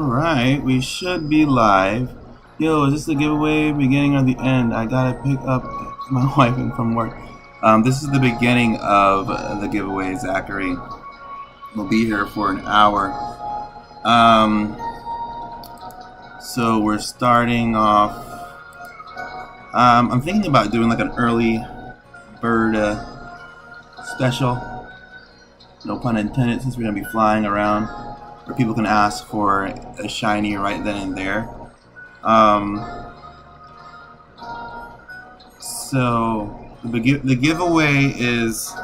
Alright, we should be live. Yo, is this the giveaway, beginning or the end? I gotta pick up my wife from work. This is the beginning of the giveaway, Zachary. We'll be here for an hour. So we're starting off. I'm thinking about doing like an early bird special. No pun intended, since we're gonna be flying around, where people can ask for a shiny right then and there. So the giveaway is.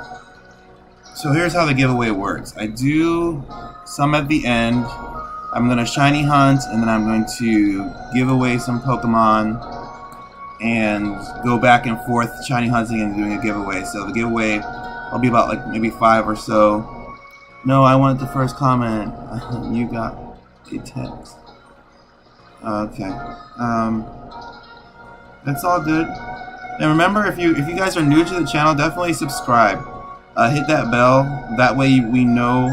So here's how the giveaway works. I do some at the end. I'm gonna shiny hunt, and then I'm going to give away some Pokemon, and go back and forth shiny hunting and doing a giveaway. So the giveaway will be about like maybe 5 or so. No, I wanted the first comment. You got a text. Okay. That's all good. And remember, if you guys are new to the channel, definitely subscribe. Hit that bell. That way we know.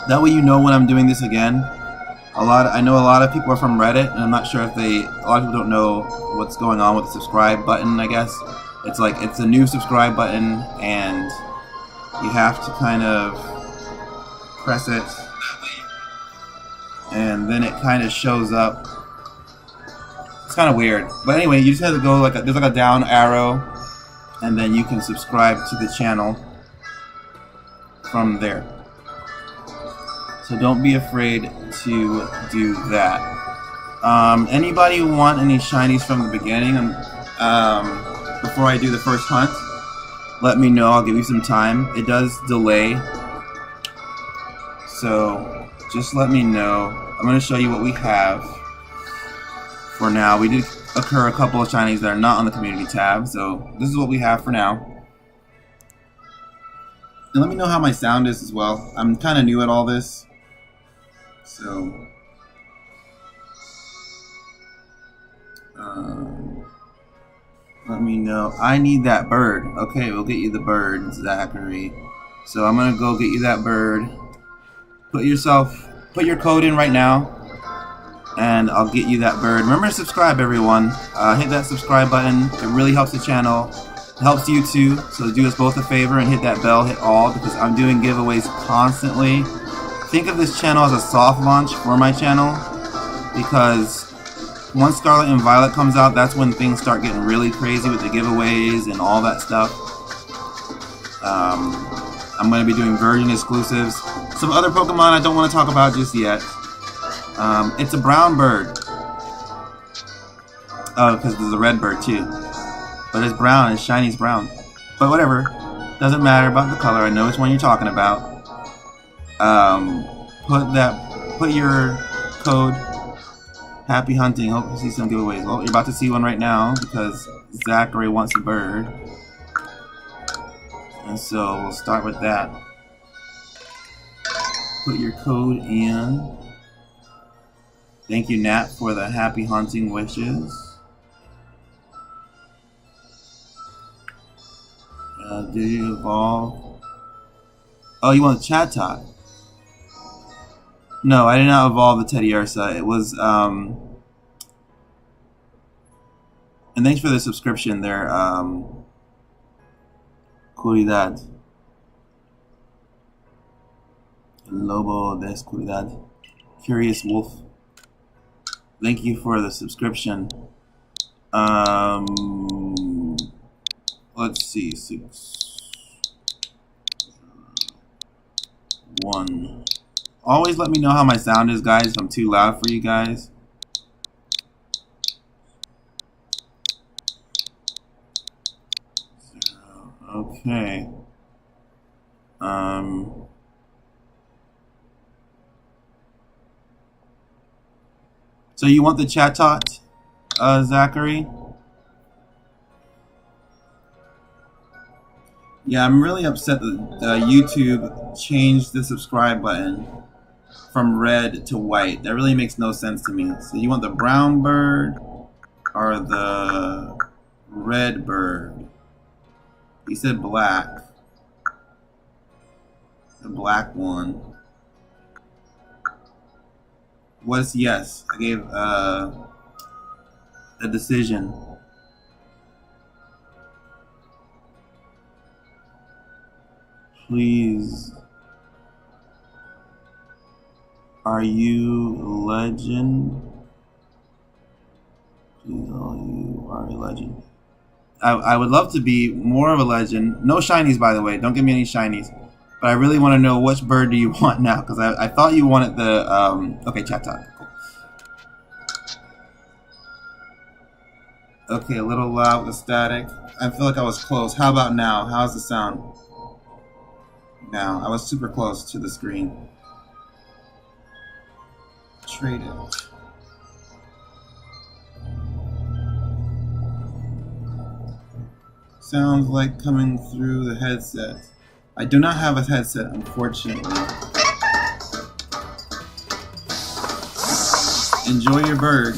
That way you know when I'm doing this again. I know a lot of people are from Reddit, and I'm not sure if a lot of people don't know what's going on with the subscribe button. I guess it's a new subscribe button, and you have to kind of press it, and then it kind of shows up. It's kind of weird, but anyway, you just have to go there's like a down arrow, and then you can subscribe to the channel from there. So don't be afraid to do that. Anybody want any shinies from the beginning? Before I do the first hunt, let me know. I'll give you some time. It does delay, so just let me know. I'm going to show you what we have for now. We did occur a couple of shinies that are not on the community tab, so this is what we have for now. And let me know how my sound is as well. I'm kind of new at all this, so let me know. I need that bird. Okay, we'll get you the bird, Zachary. So I'm gonna go get you that bird. Put your code in right now, and I'll get you that bird. Remember to subscribe, everyone. Hit that subscribe button. It really helps the channel. It helps you too. So do us both a favor and hit that bell, hit all, because I'm doing giveaways constantly. Think of this channel as a soft launch for my channel, because once Scarlet and Violet comes out, that's when things start getting really crazy with the giveaways and all that stuff. I'm going to be doing version exclusives. Some other Pokemon I don't want to talk about just yet. It's a brown bird. Oh, because there's a red bird too. But it's brown, it's shiny's brown. But whatever. Doesn't matter about the color. I know which one you're talking about. Put your code. Happy hunting. Hope you see some giveaways. Well, you're about to see one right now because Zachary wants a bird. And so we'll start with that. Put your code in. Thank you, Nat, for the happy hunting wishes. Did you evolve? Oh, you want the chat talk? No, I did not evolve the Teddy Ursa. It was, and thanks for the subscription there, Curidad. Lobo Descuridad. Curious Wolf. Thank you for the subscription. Let's see, 6-1. Always let me know how my sound is, guys, if I'm too loud for you guys. Okay. So you want the chat tot, Zachary? Yeah, I'm really upset that YouTube changed the subscribe button from red to white. That really makes no sense to me. So you want the brown bird or the red bird? He said black. The black one. What's yes? I gave a decision. Please. Are you legend? Please, you are a legend. I would love to be more of a legend. No shinies, by the way. Don't give me any shinies. But I really want to know which bird do you want now? Because I thought you wanted the... okay, chat talk. Cool. Okay, a little loud with the static. I feel like I was close. How about now? How's the sound? Now, I was super close to the screen. Trade it. Sounds like coming through the headset. I do not have a headset, unfortunately. Enjoy your bird.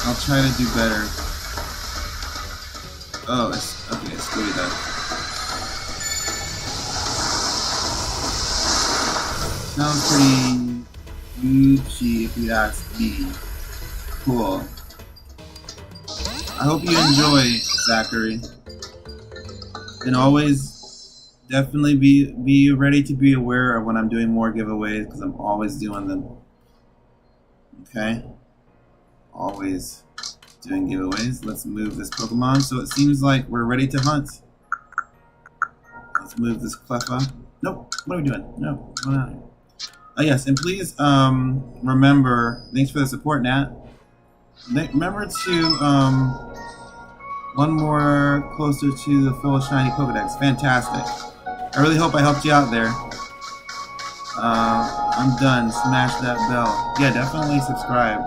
I'll try to do better. Oh, it's okay. It's good though. Sounds pretty Gucci if you ask me. Cool. I hope you enjoy, Zachary. And always definitely be ready to be aware of when I'm doing more giveaways, because I'm always doing them. Okay? Always doing giveaways. Let's move this Pokemon. So it seems like we're ready to hunt. Let's move this Cleffa. Nope. What are we doing? No. Come on out. Yes, and please remember, thanks for the support, Nat. Remember to one more closer to the full shiny Pokedex. Fantastic. I really hope I helped you out there. I'm done. Smash that bell. Yeah, definitely subscribe.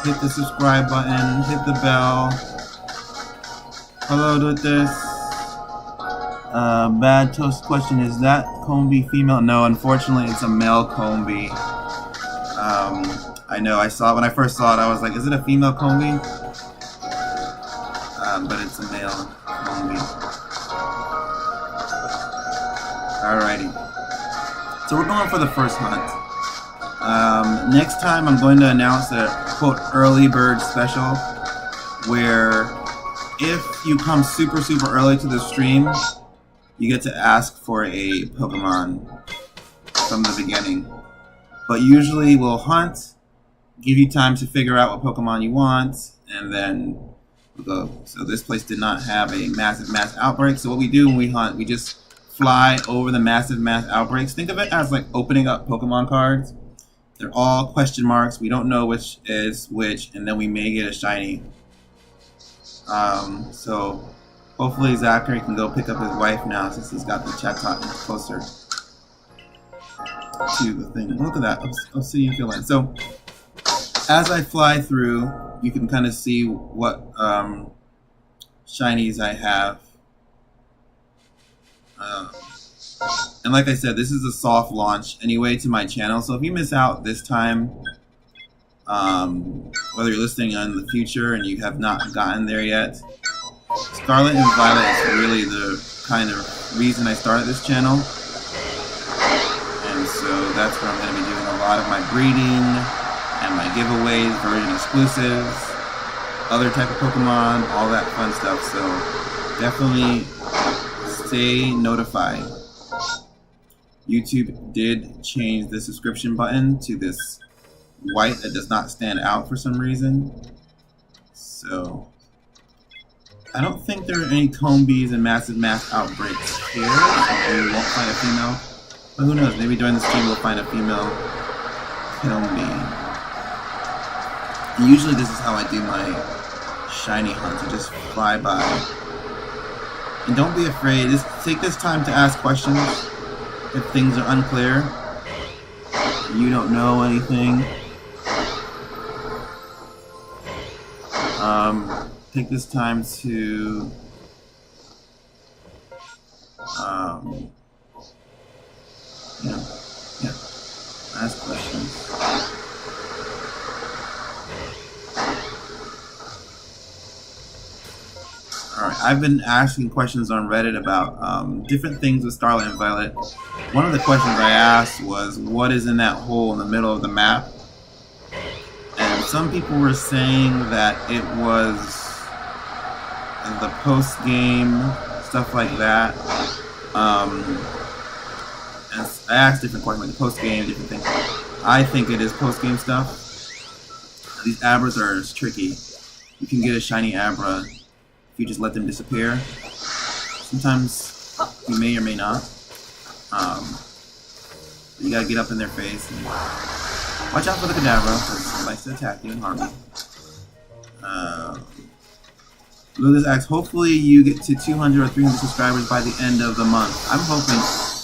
Hit the subscribe button. Hit the bell. Hello, Dutas. Bad Toast question, is that Combi female? No, unfortunately it's a male Combi. I know, I saw it when I first saw it, I was like, is it a female Combi? But it's a male Combi. Alrighty. So we're going for the first hunt. Next time I'm going to announce a quote early bird special, where if you come super early to the stream, you get to ask for a Pokemon from the beginning. But usually we'll hunt, give you time to figure out what Pokemon you want, and then we'll go. So this place did not have a massive mass outbreak. So what we do when we hunt, we just fly over the massive mass outbreaks. Think of it as like opening up Pokemon cards. They're all question marks. We don't know which is which, and then we may get a shiny. So hopefully Zachary can go pick up his wife now, since he's got the chat talk closer to the thing. Look at that. I'll see you feel like. So as I fly through, you can kind of see what shinies I have. And like I said, this is a soft launch anyway to my channel. So if you miss out this time, whether you're listening in the future and you have not gotten there yet, Scarlet and Violet is really the kind of reason I started this channel. And so that's where I'm going to be doing a lot of my breeding and my giveaways, version exclusives, other type of Pokemon, all that fun stuff. So definitely stay notified. YouTube did change the subscription button to this white that does not stand out for some reason. So I don't think there are any Combis and massive mass outbreaks here. So we won't find a female. But who knows? Maybe during the stream we'll find a female Combi. Usually this is how I do my shiny hunts. I just fly by. And don't be afraid. Just take this time to ask questions if things are unclear. You don't know anything. Take this time to ask questions. Alright, I've been asking questions on Reddit about different things with Scarlet and Violet. One of the questions I asked was, what is in that hole in the middle of the map? And some people were saying that it was the post-game, stuff like that. And I asked different questions, like the post-game, different things. I think it is post-game stuff. These Abras are tricky. You can get a shiny Abra if you just let them disappear. Sometimes you may or may not. You gotta get up in their face and watch out for the Kadabra, because it likes to attack you and harm you. Lucas asks, hopefully you get to 200 or 300 subscribers by the end of the month.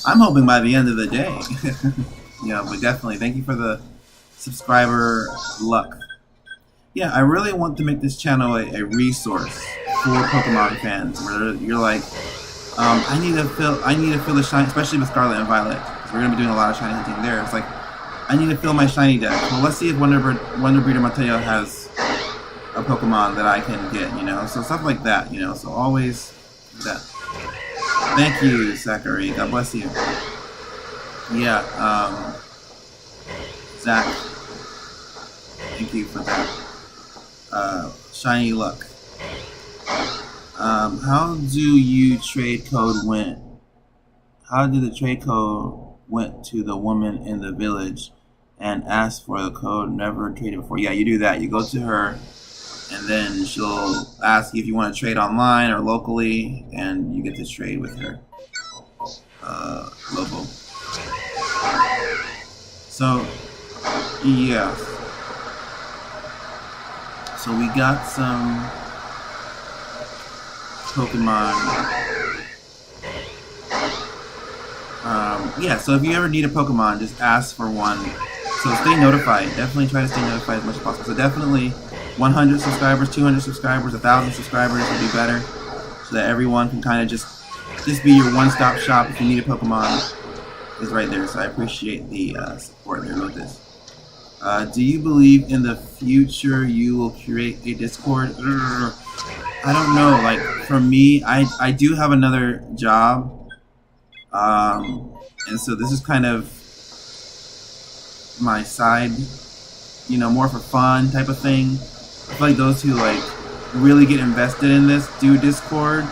I'm hoping by the end of the day. Yeah, but definitely, thank you for the subscriber luck. Yeah, I really want to make this channel a resource for Pokemon fans, where you're like, I need to fill the shiny, especially with Scarlet and Violet. We're gonna be doing a lot of shiny hunting there. It's like, I need to fill my shiny deck. Well, let's see if Wonder Breeder Mateo has a Pokemon that I can get, you know? So stuff like that, you know? So always that. Thank you, Zachary. God bless you. Yeah, Zach. Thank you for that. Shiny luck. How do you trade code went? How did the trade code went to the woman in the village and asked for the code, never traded before? Yeah, you do that. You go to her, and then she'll ask you if you want to trade online or locally, and you get to trade with her. Lobo. So, yeah. So we got some Pokemon. Yeah, so if you ever need a Pokemon, just ask for one. So stay notified. Definitely try to stay notified as much as possible. So definitely 100 subscribers, 200 subscribers, 1,000 subscribers would be better, so that everyone can kind of just be your one-stop shop. If you need a Pokemon, is right there. So I appreciate the support there with this. Do you believe in the future you will create a Discord? I don't know. Like, for me, I do have another job. And so this is kind of my side, you know, more for fun type of thing. I feel like those who like really get invested in this do Discord.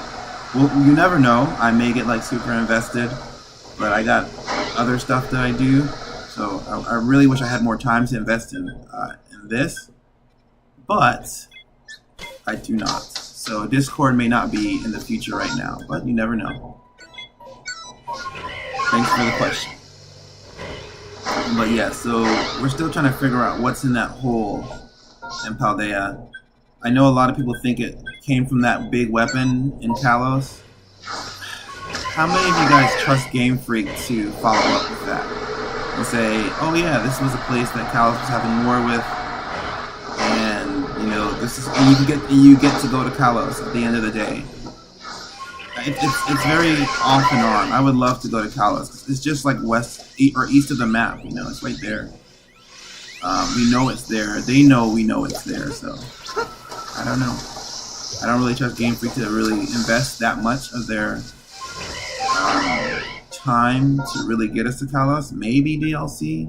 Well, you never know. I may get like super invested, but I got other stuff that I do. So I really wish I had more time to invest in this, but I do not. So Discord may not be in the future right now, but you never know. Thanks for the question. But yeah, so we're still trying to figure out what's in that hole in Paldea. I know a lot of people think it came from that big weapon in Kalos. How many of you guys trust Game Freak to follow up with that? And say, oh yeah, this was a place that Kalos was having war with, and you know, this is, and you get to go to Kalos at the end of the day. It's very off and on. I would love to go to Kalos. It's just like west or east of the map, you know. It's right there. We know it's there. They know we know it's there. So I don't know. I don't really trust Game Freak to really invest that much of their time to really get us to Kalos. Maybe DLC.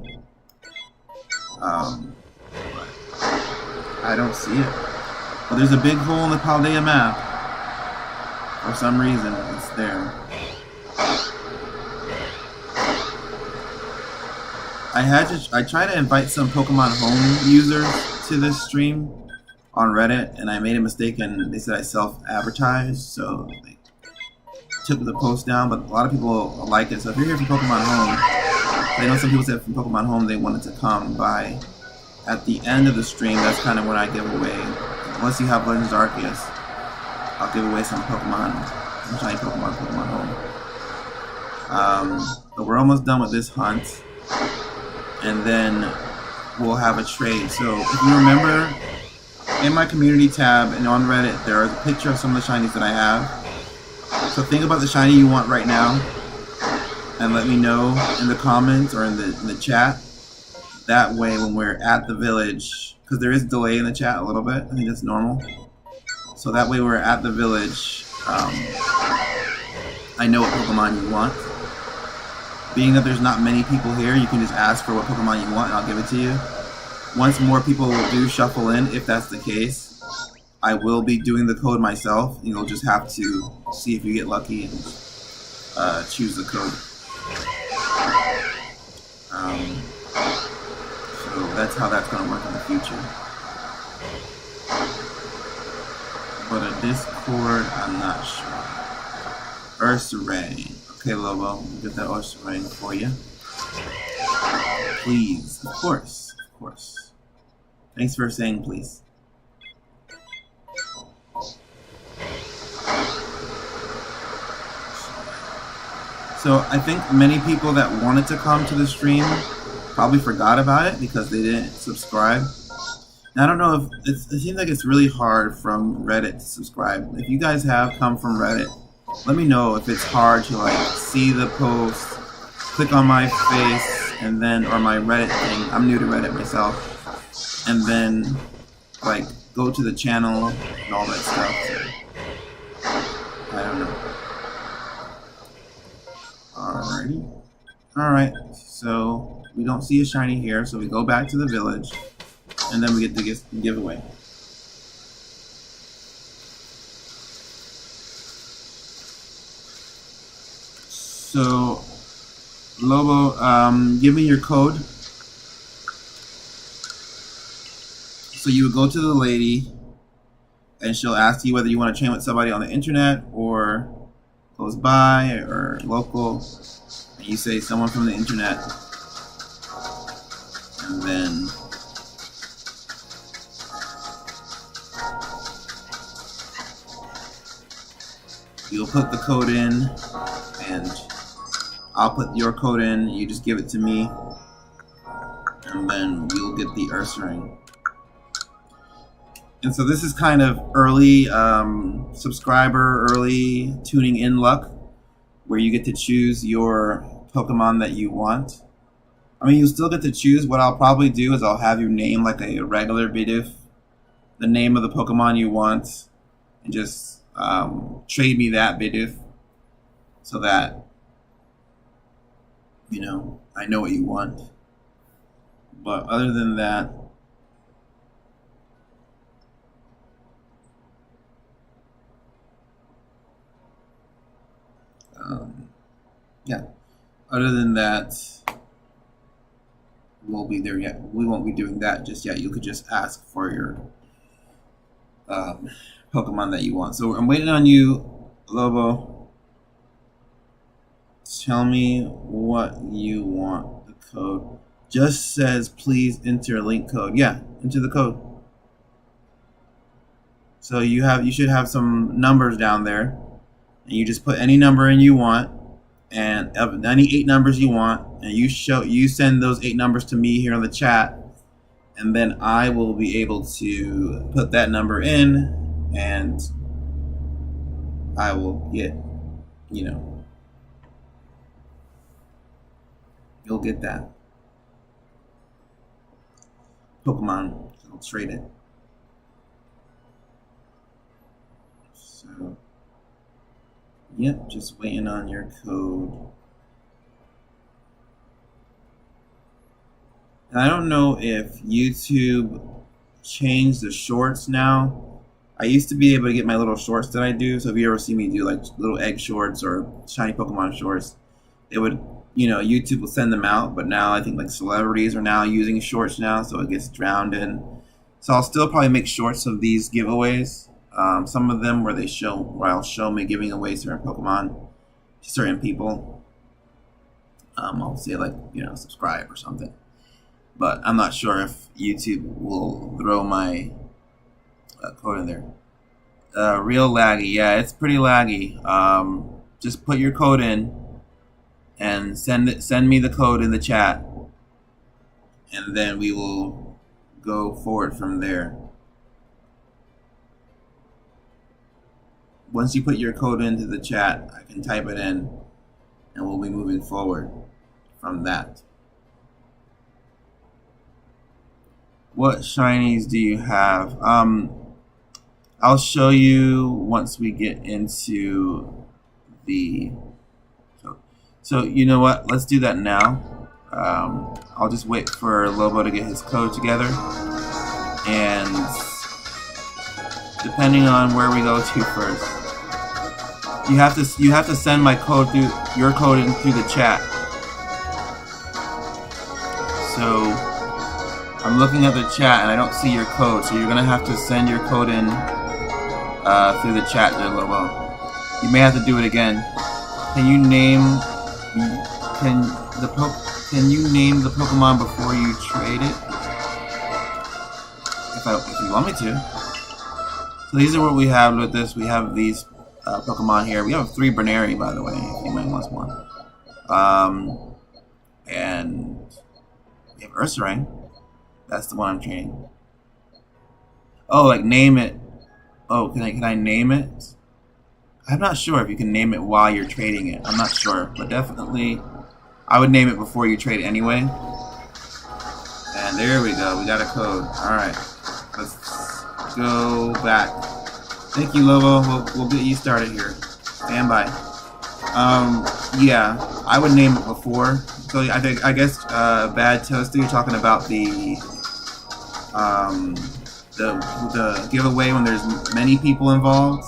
But I don't see it. Well, there's a big hole in the Paldea map. For some reason, it's there. I tried to invite some Pokemon Home users to this stream on Reddit, and I made a mistake, and they said I self-advertised, so they took the post down, but a lot of people like it. So if you're here from Pokemon Home, I know some people said from Pokemon Home they wanted to come by at the end of the stream. That's kind of when I give away, once you have Legends Arceus, I'll give away some Pokemon, some shiny Pokemon Home. But we're almost done with this hunt, and then we'll have a trade. So if you remember, in my community tab and on Reddit, there is a picture of some of the shinies that I have. So think about the shiny you want right now, and let me know in the comments or in the chat. That way, when we're at the village, because there is a delay in the chat a little bit, I think that's normal. So that way we're at the village, I know what Pokemon you want. Being that there's not many people here, you can just ask for what Pokemon you want and I'll give it to you. Once more people do shuffle in, if that's the case, I will be doing the code myself. You'll just have to see if you get lucky and choose the code. So that's how that's going to work in the future. But a Discord, I'm not sure. Ursaring. Okay, Lobo, we'll get that Ursaring for you. Please. Of course. Of course. Thanks for saying please. So I think many people that wanted to come to the stream probably forgot about it because they didn't subscribe. Now, I don't know if it seems like it's really hard from Reddit to subscribe. If you guys have come from Reddit, let me know if it's hard to like see the post, click on my face, and then or my Reddit thing. I'm new to Reddit myself, and then like go to the channel and all that stuff. So, I don't know. Alrighty. Alright, so we don't see a shiny here, so we go back to the village, and then we get the giveaway. So, Lobo, give me your code. So you would go to the lady, and she'll ask you whether you want to train with somebody on the internet, or close by, or local. And you say someone from the internet. And then you'll put the code in, and I'll put your code in, you just give it to me, and then we'll get the Ursaring. And so this is kind of early subscriber, early tuning in luck, where you get to choose your Pokemon that you want. I mean, you'll still get to choose. What I'll probably do is I'll have you name like a regular Bidoof, the name of the Pokemon you want, and just trade me that Bidoof so that, you know, I know what you want. But other than that, yeah. Other than that, we'll be there yet. We won't be doing that just yet. You could just ask for your Pokemon that you want. So I'm waiting on you, Lobo. Tell me what you want. The code just says please enter a link code. Yeah, enter the code. So you should have some numbers down there, and you just put any number in you want, and any 8 numbers you want, and you send those 8 numbers to me here in the chat, and then I will be able to put that number in, and I will get, you know, you'll get that Pokemon. I'll trade it. So, yep, just waiting on your code. And I don't know if YouTube changed the shorts now. I used to be able to get my little shorts that I do. So if you ever see me do like little egg shorts or shiny Pokemon shorts, it would, you know, YouTube will send them out. But now I think like celebrities are now using shorts now, so it gets drowned in. So I'll still probably make shorts of these giveaways. Some of them where I'll show me giving away certain Pokemon to certain people. I'll say like, you know, subscribe or something. But I'm not sure if YouTube will throw my code in there. Real laggy, yeah, it's pretty laggy. Just put your code in and send me the code in the chat, and then we will go forward from there. Once you put your code into the chat, I can type it in, and we'll be moving forward from that. What shinies do you have? I'll show you once we get into the. So you know what? Let's do that now. I'll just wait for Lobo to get his code together, and depending on where we go to first, you have to send my code through your code in through the chat. So I'm looking at the chat and I don't see your code, so you're gonna have to send your code in through the chat there, Lobo. You may have to do it again. Can you name the Pokemon before you trade it? If you want me to. So these are what we have with this. We have these Pokemon here. We have 3 Bernary, by the way, if anyone wants one. And we have Ursaring. That's the one I'm training. Oh, like name it. Oh, can I name it? I'm not sure if you can name it while you're trading it. I'm not sure, but definitely I would name it before you trade it anyway. And there we go. We got a code. All right, let's go back. Thank you, Lobo. We'll get you started here. Stand by. Yeah, I would name it before. So I guess Bad Toaster, you're talking about the giveaway when there's many people involved.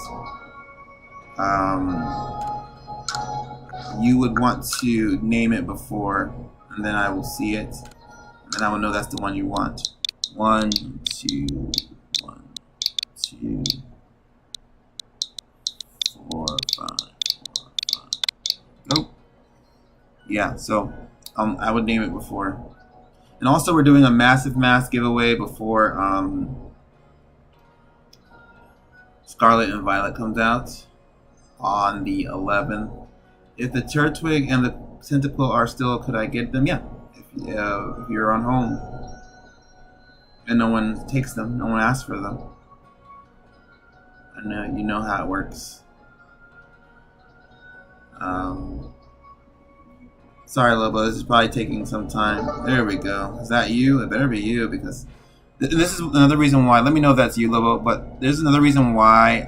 You would want to name it before, and then I will see it, and then I will know that's the one you want. 1, 2, 1, 2, 4, 5, 4, 5. Nope. Yeah, so I would name it before. And also we're doing a massive mass giveaway before Scarlet and Violet comes out on the 11th. If the Turtwig and the Centipool are still, could I get them? Yeah. If you're on home and no one takes them, no one asks for them. I know you know how it works. Sorry, Lobo, this is probably taking some time. There we go. Is that you? It better be you, because this is another reason why. Let me know if that's you, Lobo. But there's another reason why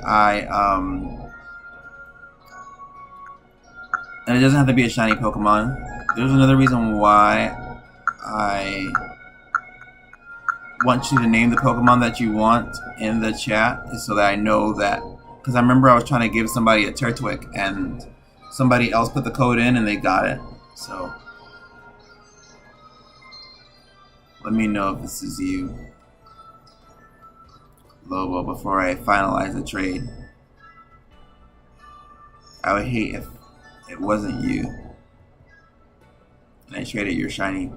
and it doesn't have to be a shiny Pokemon. There's another reason why I want you to name the Pokemon that you want in the chat, is so that I know that. Because I remember I was trying to give somebody a Turtwig, and somebody else put the code in and they got it. So let me know if this is you, Lobo, before I finalize the trade. I would hate if it wasn't you and I traded your shiny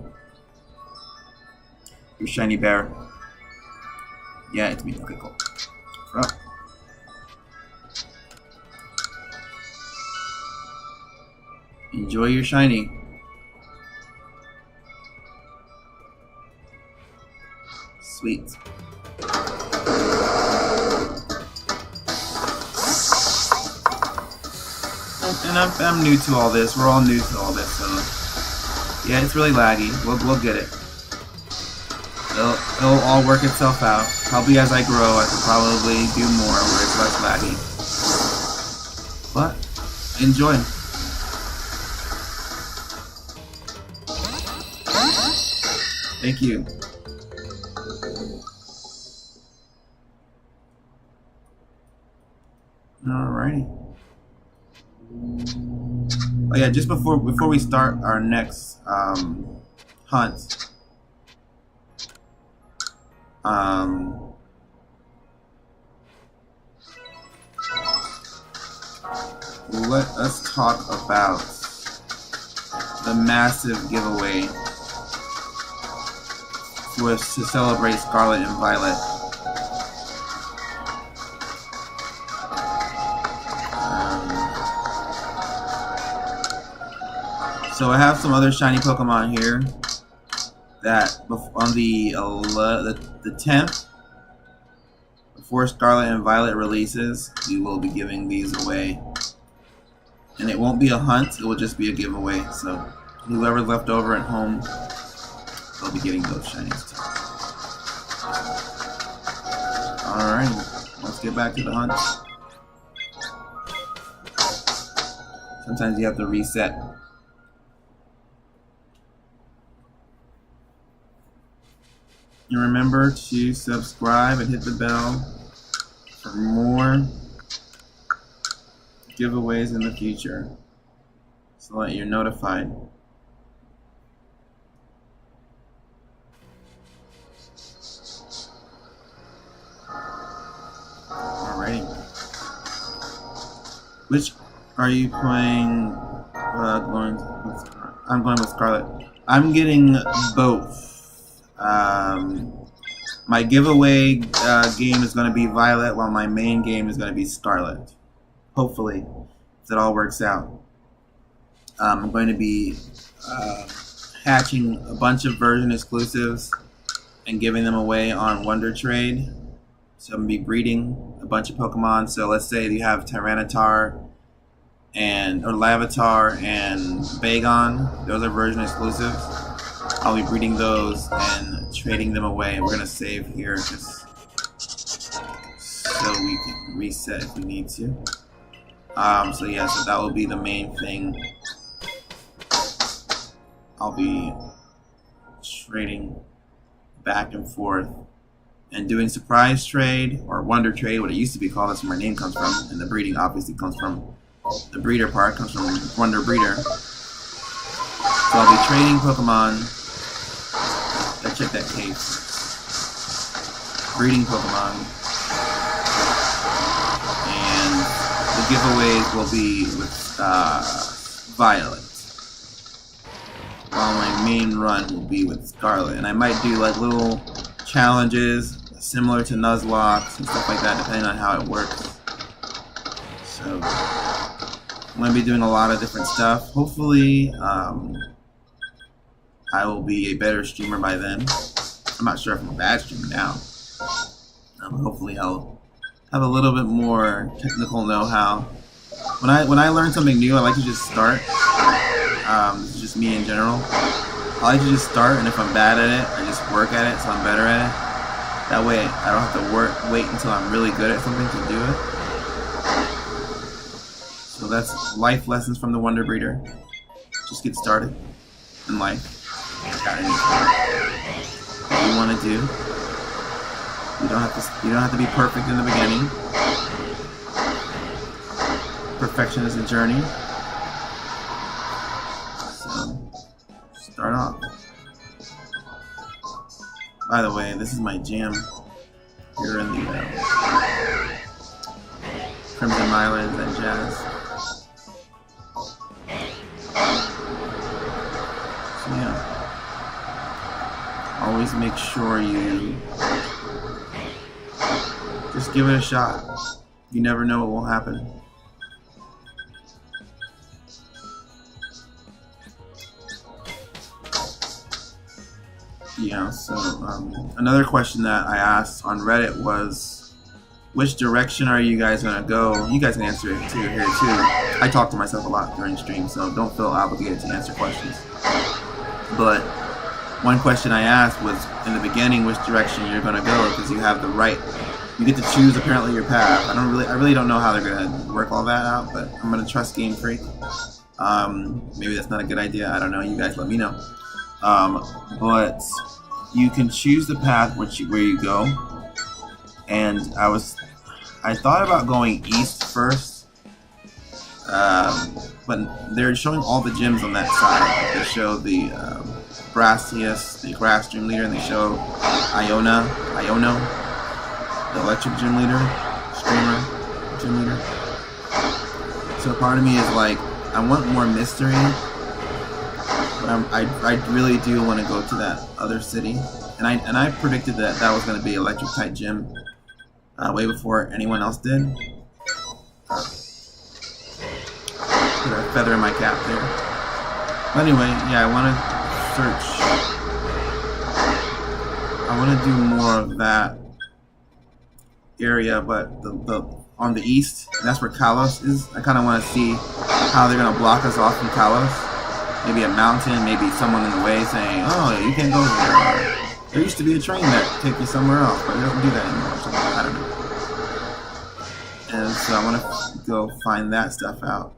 bear. Yeah, it's me. Okay, cool. Right. Enjoy your shiny. Sweet. And I'm new to all this. We're all new to all this, so yeah, it's really laggy. We'll get it. It'll all work itself out. Probably as I grow, I could probably do more where it's less laggy. But enjoy. Thank you. Alrighty. Oh yeah, just before we start our next hunt, let us talk about the massive giveaway for us to celebrate Scarlet and Violet. So I have some other shiny Pokemon here that on the 10th, before Scarlet and Violet releases, we will be giving these away. And it won't be a hunt, it will just be a giveaway. So whoever's left over at home, they'll be getting those shinies too. Alright, let's get back to the hunt. Sometimes you have to reset. And remember to subscribe and hit the bell for more giveaways in the future so that you're notified. Alrighty. Which are you playing? I'm going with Scarlet. I'm getting both. My giveaway game is going to be Violet, while my main game is going to be Scarlet. Hopefully, if it all works out. I'm going to be hatching a bunch of version exclusives and giving them away on Wonder Trade. So I'm going to be breeding a bunch of Pokemon. So let's say you have Tyranitar or Larvitar and Bagon. Those are version exclusives. I'll be breeding those and trading them away. We're gonna save here just so we can reset if we need to. So yeah, so that will be the main thing. I'll be trading back and forth and doing surprise trade or wonder trade, what it used to be called. That's where my name comes from, and the breeding obviously comes from the breeder part, comes from Wonder Breeder. So I'll be trading Pokemon. Let's check that case. Breeding Pokemon. And the giveaways will be with Violet. While my main run will be with Scarlet. And I might do like little challenges similar to Nuzlocke and stuff like that, depending on how it works. So I'm going to be doing a lot of different stuff. Hopefully, I will be a better streamer by then. I'm not sure if I'm a bad streamer now. Hopefully I'll have a little bit more technical know-how. When I learn something new, I like to just start. This is just me in general. I like to just start, and if I'm bad at it, I just work at it so I'm better at it. That way I don't have to wait until I'm really good at something to do it. So that's life lessons from the Wonder Breeder. Just get started in life. Got anything that you want to do. You don't have to be perfect in the beginning. Perfection is a journey. So start off. By the way, this is my jam here in the Crimson Islands and Jazz. So yeah. Always make sure you just give it a shot. You never know what will happen. Yeah, so another question that I asked on Reddit was, which direction are you guys going to go? You guys can answer it too here too. I talk to myself a lot during stream, so don't feel obligated to answer questions. But one question I asked was in the beginning which direction you're going to go, because you have the right, you get to choose apparently your path. I really don't know how they're going to work all that out, but I'm going to trust Game Freak. Maybe that's not a good idea. I don't know. You guys let me know. But you can choose the path where you go. And I thought about going east first, but they're showing all the gyms on that side. They show the Arceus, the grass gym leader, and they show Iono, the electric gym leader, streamer gym leader. So part of me is like, I want more mystery, but I really do want to go to that other city, and I predicted that was going to be electric type gym way before anyone else did. Put a feather in my cap there. But anyway, yeah, I want to search. I want to do more of that area, but the on the east, and that's where Kalos is. I kind of want to see how they're going to block us off from Kalos. Maybe a mountain, maybe someone in the way saying, oh, you can't go here. Or, there used to be a train that take you somewhere else, but it doesn't do that anymore. So, I don't know. So I want to go find that stuff out.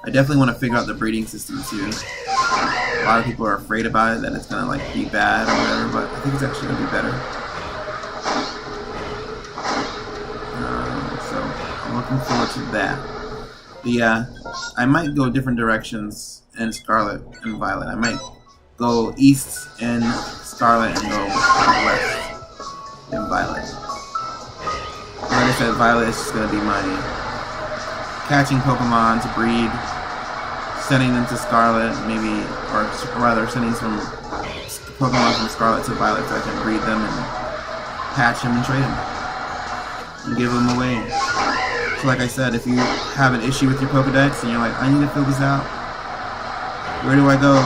I definitely want to figure out the breeding system too. A lot of people are afraid about it, that it's gonna like be bad or whatever, but I think it's actually gonna be better. So I'm looking forward to that. But yeah, I might go different directions in Scarlet and Violet. I might go east in Scarlet and go west in Violet. Like I said, Violet is just gonna be my catching Pokemon to breed, sending them to Scarlet, maybe, or rather sending some Pokemon from Scarlet to Violet so I can breed them and hatch them and trade them and give them away. So like I said, if you have an issue with your Pokedex and you're like, I need to fill this out, where do I go?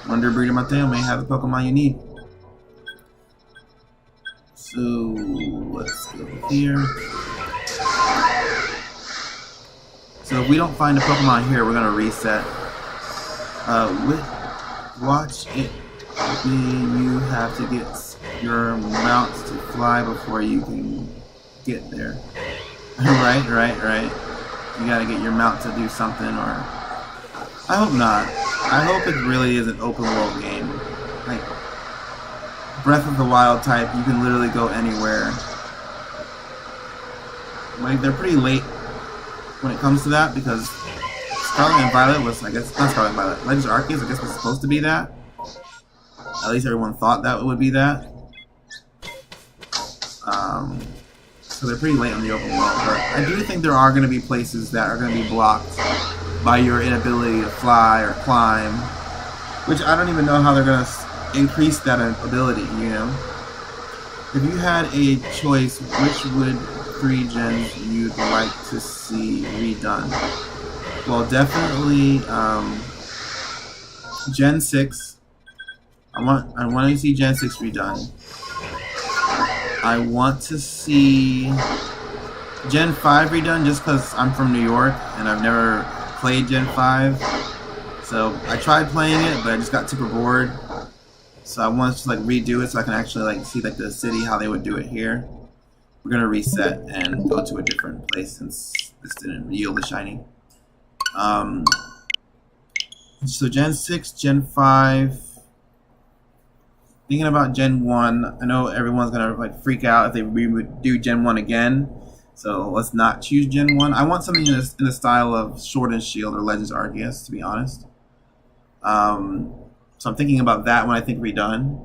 Wonder Breeder Mateo may have the Pokemon you need. So let's go here. So if we don't find a Pokemon here, we're gonna reset. Watch it. You have to get your mounts to fly before you can get there. right. You gotta get your mount to do something, or I hope not. I hope it really is an open world game. Like Breath of the Wild type, you can literally go anywhere. Like they're pretty late when it comes to that, because Scarlet and Violet was, I guess, not Scarlet and Violet, Legends Arceus, I guess, was supposed to be that. At least everyone thought that would be that. So they're pretty late on the open world, but I do think there are going to be places that are going to be blocked by your inability to fly or climb, which I don't even know how they're going to increase that ability, you know? If you had a choice, which would 3 gens you'd like to see redone? Well, definitely Gen 6. I want to see Gen 6 redone. I want to see Gen 5 redone, just because I'm from New York and I've never played Gen 5. So I tried playing it, but I just got super bored. So I want to like redo it so I can actually like see like the city, how they would do it here. We're gonna reset and go to a different place since this didn't yield the shiny. So Gen 6, Gen 5. Thinking about Gen 1, I know everyone's gonna like freak out if they would do Gen 1 again. So let's not choose Gen 1. I want something in the style of Sword and Shield or Legends Arceus, to be honest. So I'm thinking about that when I think redone.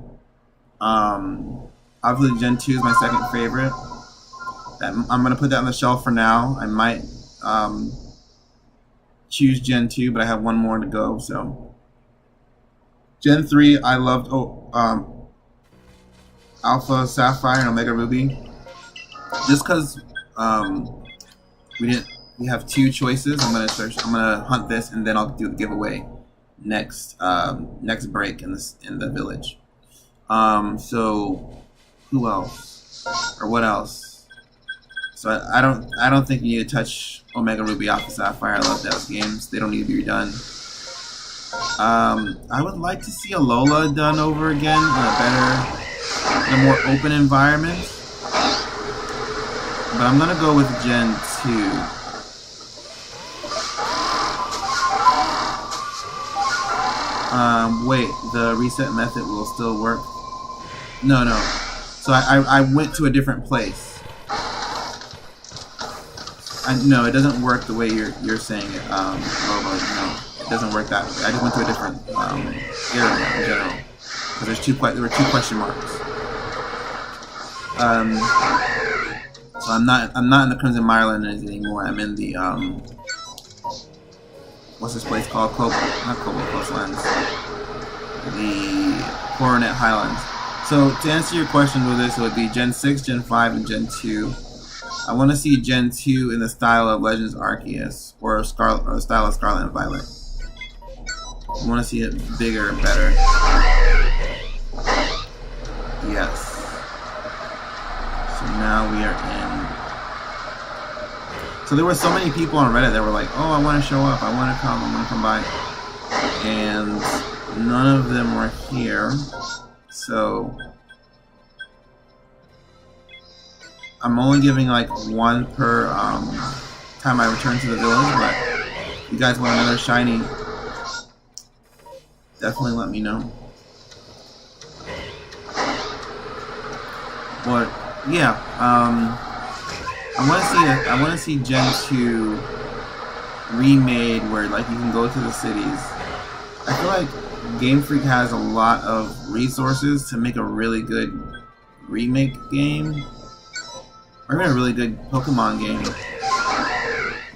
Obviously Gen 2 is my second favorite. I'm gonna put that on the shelf for now. I might choose Gen 2, but I have one more to go. So Gen 3, I loved Alpha Sapphire and Omega Ruby, just because we have 2 choices. I'm gonna hunt this, and then I'll do the giveaway next break in the village. So who else or what else? So I don't think you need to touch Omega Ruby, Alpha Sapphire. I love those games. They don't need to be redone. I would like to see Alola done over again in a more open environment. But I'm gonna go with Gen 2. Wait, the reset method will still work? No. So I went to a different place. No, it doesn't work the way you're saying it, Lobo. No, it doesn't work that way. I just went to a different area in general. Because there were 2 question marks. So I'm not in the Crimson Mirelands anymore. I'm in the what's this place called? Not Cobalt Coastlands. The Coronet Highlands. So to answer your question with this, it would be Gen 6, Gen 5, and Gen 2. I want to see Gen 2 in the style of Legends Arceus or the style of Scarlet and Violet. I want to see it bigger and better. Yes. So now we are in. So there were so many people on Reddit that were like, oh, I want to show up, I want to come by. And none of them were here. So I'm only giving like one per time I return to the village, but if you guys want another shiny, definitely let me know. But yeah, I want to see Gen 2 remade where like you can go to the cities. I feel like Game Freak has a lot of resources to make a really good remake game, or even a really good Pokemon game.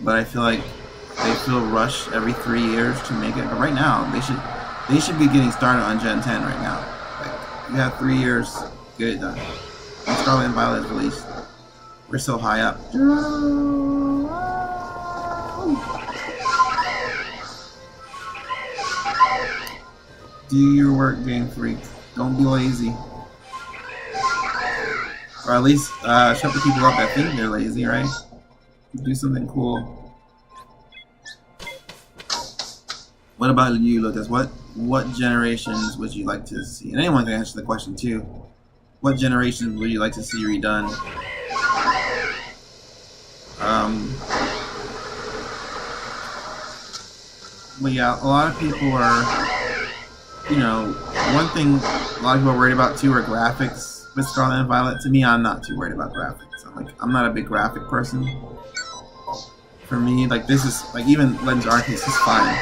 But I feel like they feel rushed every 3 years to make it. But right now, they should be getting started on Gen 10 right now. Like you have 3 years, get it done. When Scarlet and Violet is released, we're so high up. Do your work, Game Freak. Don't be lazy. Or at least shut the people up that think they're lazy, right? Do something cool. What about you, Lucas? What generations would you like to see? And anyone can answer the question too. What generations would you like to see redone? But yeah, a lot of people are, you know, one thing a lot of people are worried about too are graphics with Scarlet and Violet. To me, I'm not too worried about graphics. I'm not a big graphic person. For me, like this is like even Legends Arceus is fine.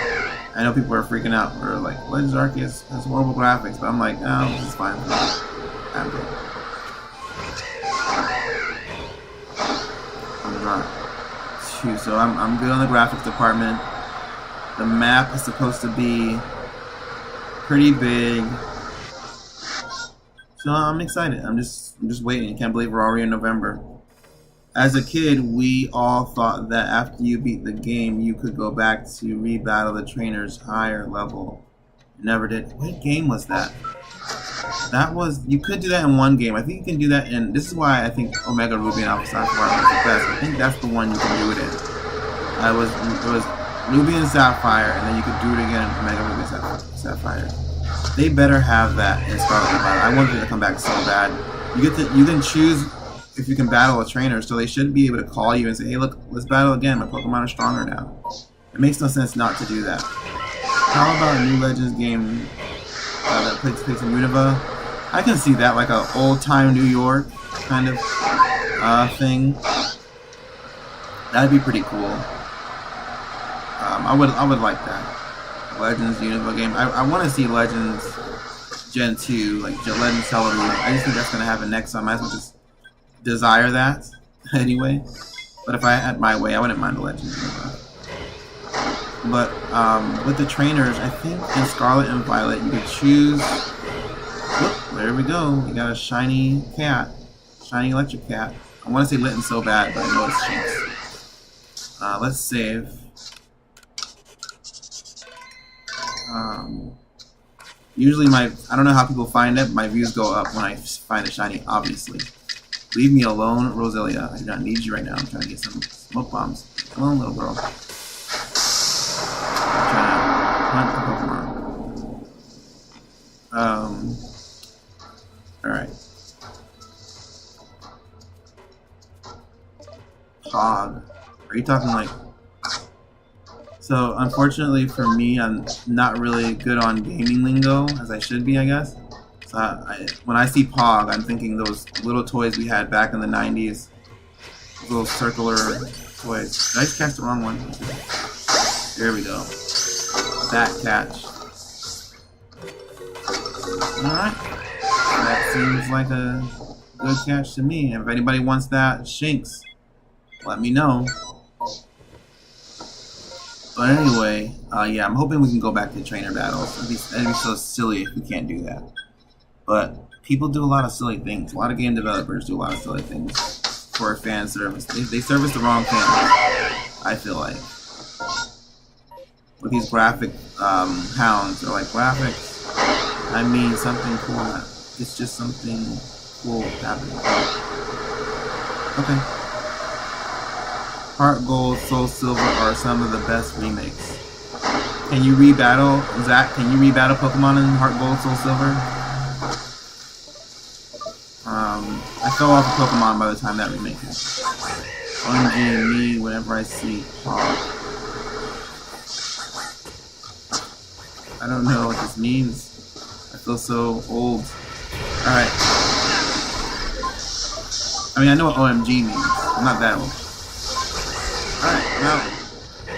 I know people are freaking out for like Legends Arceus has horrible graphics, but I'm like, oh, this is fine for me. I'm good. I'm not too, so I'm good on the graphics department. The map is supposed to be pretty big, so I'm excited. I'm just waiting. I can't believe we're already in November. As a kid, we all thought that after you beat the game, you could go back to rebattle the trainers higher level. Never did. What game was that? That was, you could do that in one game. I think you can do that in, this is why I think Omega Ruby and Alpha Sapphire was the best. I think that's the one you can do it in. It was Ruby and Sapphire, and then you could do it again in Omega Ruby and Sapphire. They better have that in Scarlet and Violet. I want them to come back so bad. You can choose if you can battle a trainer, so they should be able to call you and say, hey look, let's battle again, my Pokemon are stronger now. It makes no sense not to do that. How about a new Legends game that takes place in Unova? I can see that, like an old-time New York kind of thing. That'd be pretty cool. I would like that. Legends Unova game. I want to see Legends Gen 2, like Legends Television. I just think that's gonna happen next, so I might as well just desire that anyway. But if I had my way, I wouldn't mind the Legends Unova. But with the trainers, I think in Scarlet and Violet you could choose. Look, there we go. You got a shiny cat, shiny electric cat. I want to say Litten so bad, but I know it's Jinx. Let's save. Usually I don't know how people find it, my views go up when I find a shiny, obviously. Leave me alone, Roselia. I do not need you right now. I'm trying to get some smoke bombs. Come on, little girl. I'm trying to hunt a Pokemon. Alright. Pog. Are you talking like... So, unfortunately for me, I'm not really good on gaming lingo, as I should be, I guess. So, when I see Pog, I'm thinking those little toys we had back in the 90s. Those little circular toys. Did I just catch the wrong one? There we go. That catch. Alright. That seems like a good catch to me. If anybody wants that Shinx, let me know. But anyway, yeah, I'm hoping we can go back to trainer battles. That'd be so silly if we can't do that. But people do a lot of silly things. A lot of game developers do a lot of silly things for fan service. They service the wrong fans, I feel like. With these graphic hounds, they're like, graphics, I mean something cool. It's just something cool happening. Okay. Heart Gold, Soul Silver are some of the best remakes. Can you rebattle, Zach? Can you rebattle Pokemon in Heart Gold, Soul Silver? I fell off a Pokemon by the time that remake happened. Only me whenever I see Pog. I don't know what this means. I feel so old. Alright. I mean, I know what OMG means. I'm not that old. Alright, well.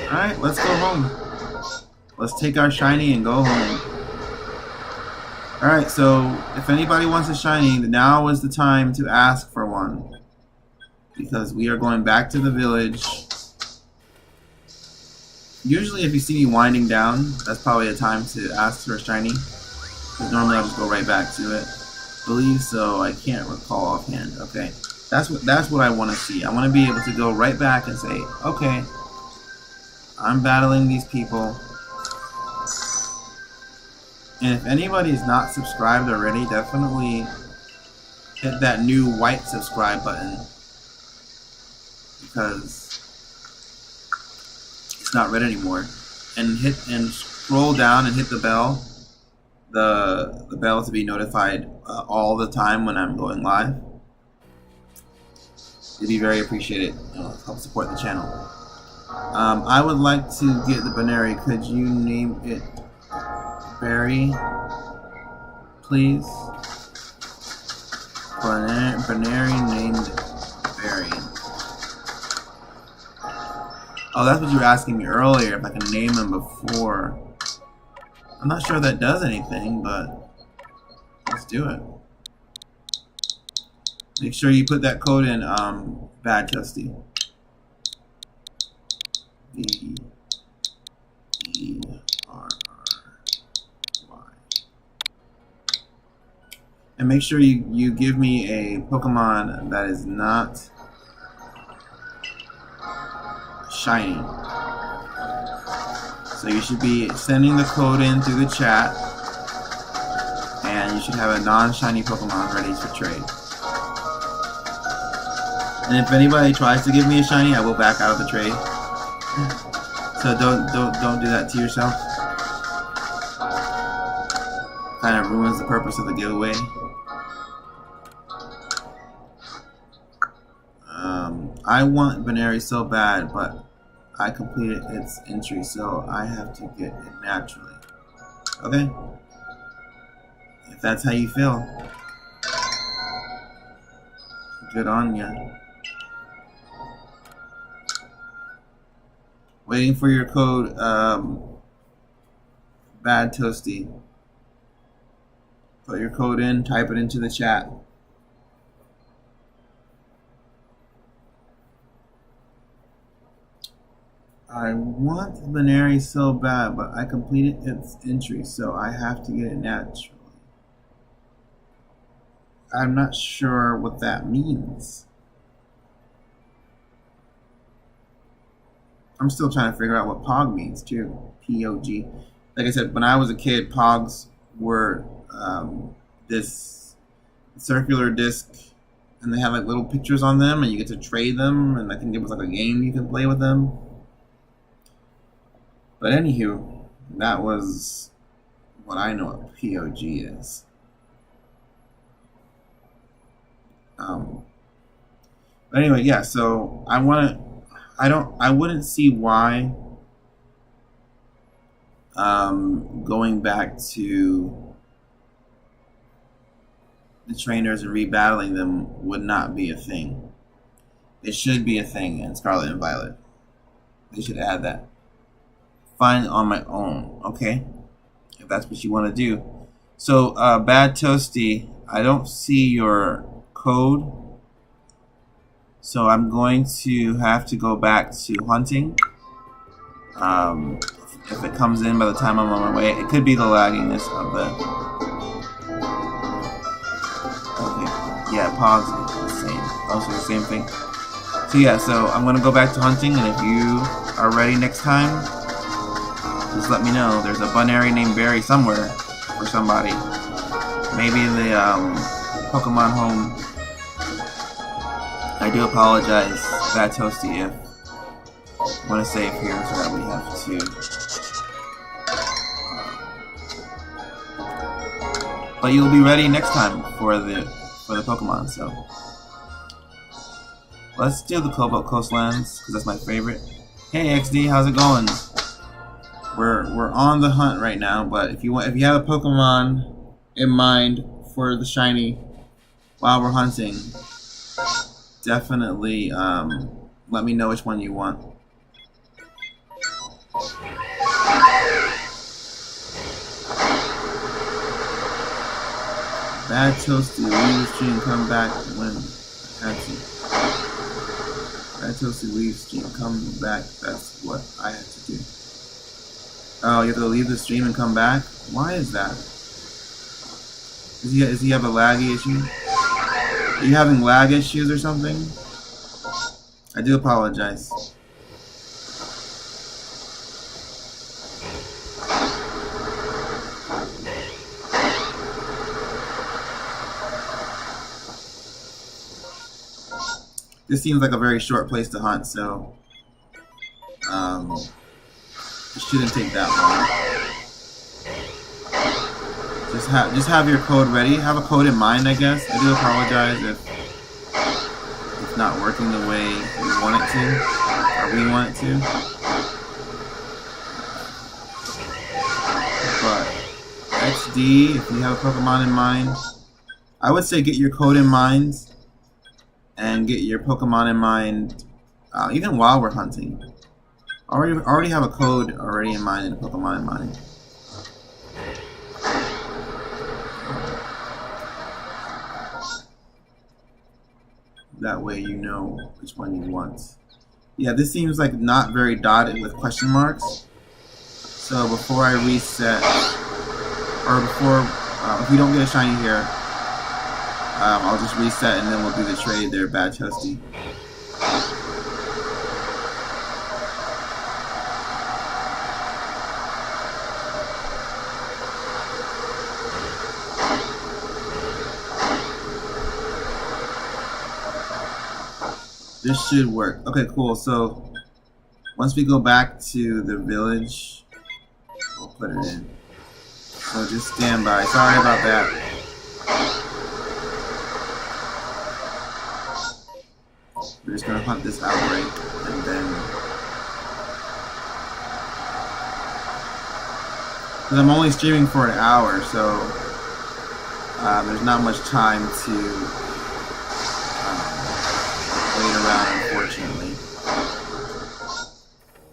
Alright, let's go home. Let's take our shiny and go home. Alright, so if anybody wants a shiny, now is the time to ask for one. Because we are going back to the village. Usually if you see me winding down, that's probably a time to ask for a shiny. Because normally I'll just go right back to it. I believe so, I can't recall offhand. Okay. That's what I want to see. I want to be able to go right back and say, okay, I'm battling these people. And if anybody's not subscribed already, definitely hit that new white subscribe button. Because it's not red anymore. And scroll down and hit the bell. The bell to be notified all the time when I'm going live. It'd be very appreciated. Help support the channel. I would like to get the Baneri. Could you name it Berry, please? Baneri named Berry. Oh, that's what you were asking me earlier, if I can name him before. I'm not sure that does anything, but let's do it. Make sure you put that code in, Bad Toasty. B-E-R-R-Y. And make sure you give me a Pokemon that is not shiny. So you should be sending the code in through the chat, and you should have a non-shiny Pokemon ready for trade. And if anybody tries to give me a shiny, I will back out of the trade. So don't do that to yourself. Kind of ruins the purpose of the giveaway. I want Baneri so bad, but I completed its entry, so I have to get it naturally. Okay? If that's how you feel, good on ya. Waiting for your code, Bad Toasty. Put your code in, type it into the chat. I want Baneri so bad, but I completed its entry, so I have to get it naturally. I'm not sure what that means. I'm still trying to figure out what Pog means too. P-O-G. Like I said, when I was a kid, Pogs were this circular disc, and they have like little pictures on them, and you get to trade them, and I think it was like a game you can play with them. But anywho, that was what I know what POG is. But anyway, yeah, so I wouldn't see why going back to the trainers and rebattling them would not be a thing. It should be a thing in Scarlet and Violet. They should add that. Find on my own, okay? If that's what you want to do. So, Bad Toasty, I don't see your code. So I'm going to have to go back to hunting. If it comes in by the time I'm on my way, it could be the lagginess of the... Okay, yeah, pause the same. Also the same thing. So yeah, so I'm going to go back to hunting, and if you are ready next time, just let me know. There's a Baneri named Barry somewhere for somebody. Maybe in the Pokemon home. I do apologize, Bad Toasty, if I want to save here so that we have to. But you'll be ready next time for the Pokemon. So Let's do the Cobalt Coastlands because that's my favorite. Hey XD, how's it going? We're on the hunt right now, but if you have a Pokemon in mind for the shiny while we're hunting, definitely let me know which one you want. Bad Toasty, leave the stream, come back when I had to. Bad Toasty, leave the stream, come back. That's what I had to do. Oh, you have to leave the stream and come back? Why is that? Does he have a laggy issue? Are you having lag issues or something? I do apologize. This seems like a very short place to hunt, so it shouldn't take that long. Just have your code ready. Have a code in mind, I guess. I do apologize if it's not working the way we want it to, or we want it to. But XD, if you have a Pokemon in mind, I would say get your code in mind. And get your Pokemon in mind, even while we're hunting. Already have a code already in mind and a Pokemon in mind. That way you know which one you want. Yeah, this seems like not very dotted with question marks. So before I reset, or before, if we don't get a shiny here, I'll just reset and then we'll do the trade there, Bad Toasty. This should work. Okay, cool. So once we go back to the village, we'll put it in. So just stand by. Sorry about that. We're just gonna hunt this outbreak, and then because I'm only streaming for an hour, so there's not much time to wait around, unfortunately.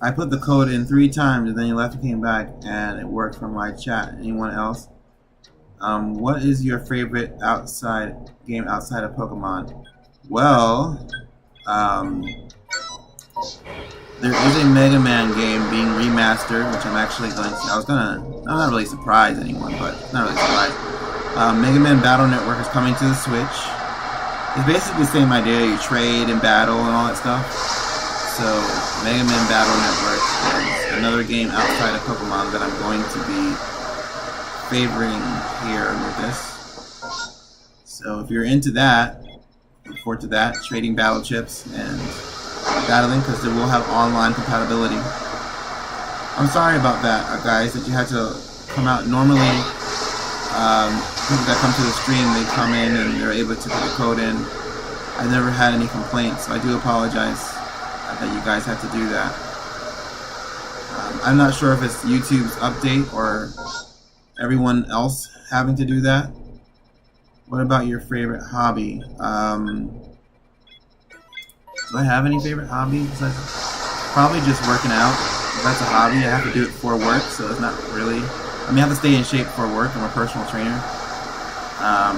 I put the code in 3 times, and then he left and came back, and it worked from my chat. Anyone else? What is your favorite game outside of Pokemon? Well, there is a Mega Man game being remastered, which I'm actually going to. I'm not really surprised anyone, but not really surprised. Mega Man Battle Network is coming to the Switch. It's basically the same idea. You trade and battle and all that stuff. So Mega Man Battle Network is another game outside of Pokemon that I'm going to be favoring here with this. So if you're into that, look forward to that, trading battle chips and battling, because it will have online compatibility. I'm sorry about that, guys, that you had to come out. Normally, people that come to the stream, they come in and they're able to put the code in. I never had any complaints, so I do apologize that you guys had to do that. I'm not sure if it's YouTube's update or everyone else having to do that. What about your favorite hobby? Do I have any favorite hobbies? Probably just working out. If that's a hobby, I have to do it for work, so it's not really. I mean, I have to stay in shape for work. I'm a personal trainer,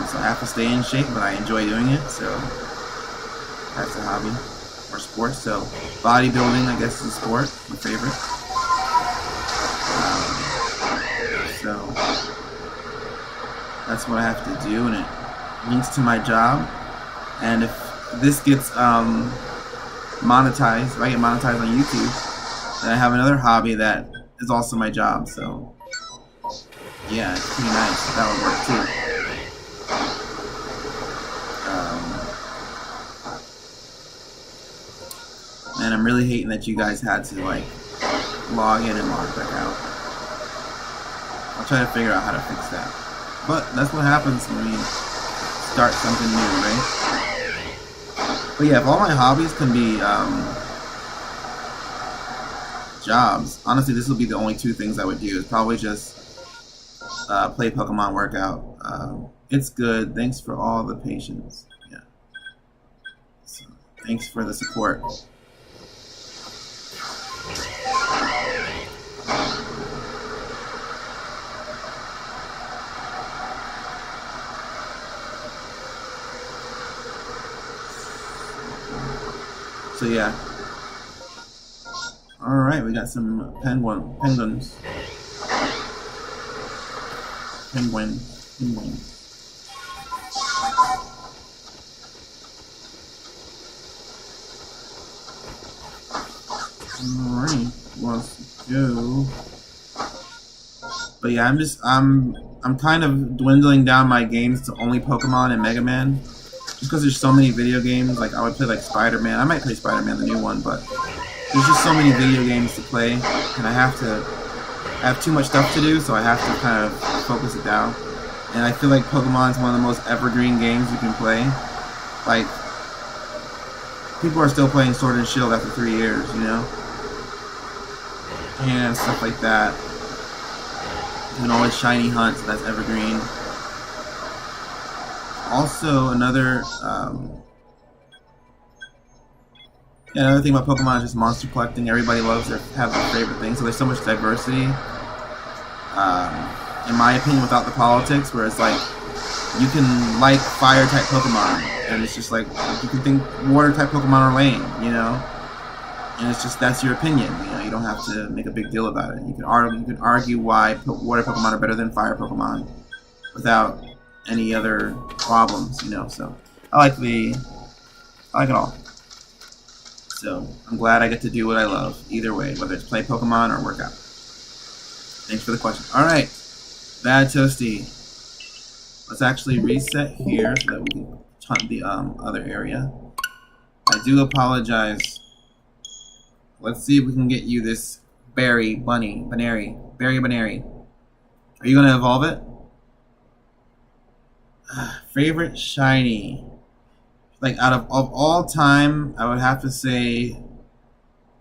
so I have to stay in shape, but I enjoy doing it. So that's a hobby or sport. So bodybuilding, I guess, is a sport. My favorite. So that's what I have to do, and it links to my job. And if this gets monetized, if I get monetized on YouTube, then I have another hobby that is also my job. So yeah, it's pretty nice. That would work too. And I'm really hating that you guys had to like log in and log back out. I'll try to figure out how to fix that. But that's what happens when we start something new, right? But yeah, if all my hobbies can be jobs, honestly, this will be the only two things I would do. Is probably just play Pokemon workout. It's good. Thanks for all the patience. Yeah. So, thanks for the support. So yeah. All right, we got some penguins. Penguin. Alright, let's go. But yeah, I'm kind of dwindling down my games to only Pokemon and Mega Man. Just because there's so many video games, like I would play like Spider-Man. I might play Spider-Man, the new one, but there's just so many video games to play, and I have too much stuff to do, so I have to kind of focus it down. And I feel like Pokemon is one of the most evergreen games you can play. Like, people are still playing Sword and Shield after 3 years, you know? And stuff like that. You can always Shiny Hunt, so that's evergreen. Also, another thing about Pokemon is just monster collecting. Everybody loves have their favorite thing, so there's so much diversity. In my opinion, without the politics, where it's like you can like fire type Pokemon, and it's just like you can think water type Pokemon are lame, you know, and it's just that's your opinion. You know, you don't have to make a big deal about it. You can argue why water Pokemon are better than fire Pokemon without any other problems, you know. So I like it all. So I'm glad I get to do what I love either way, whether it's play Pokemon or work out. Thanks for the question. All right, Bad Toasty. Let's actually reset here so that we can hunt the other area. I do apologize. Let's see if we can get you this Berry Banary. Are you gonna evolve it? Favorite shiny. Like out of all time, I would have to say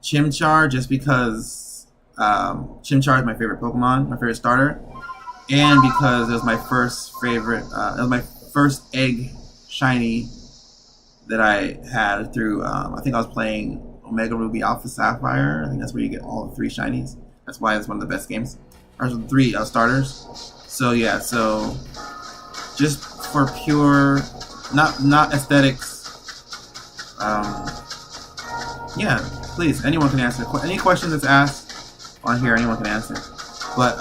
Chimchar, just because Chimchar is my favorite Pokemon, my favorite starter, and because it was my first favorite. It was my first egg shiny that I had through. I think I was playing Omega Ruby Alpha Sapphire. I think that's where you get all the 3 shinies. That's why it's one of the best games. Or 3 starters. So yeah, so just for pure, not aesthetics. Yeah, please, anyone can answer. Any question that's asked on here, anyone can answer. But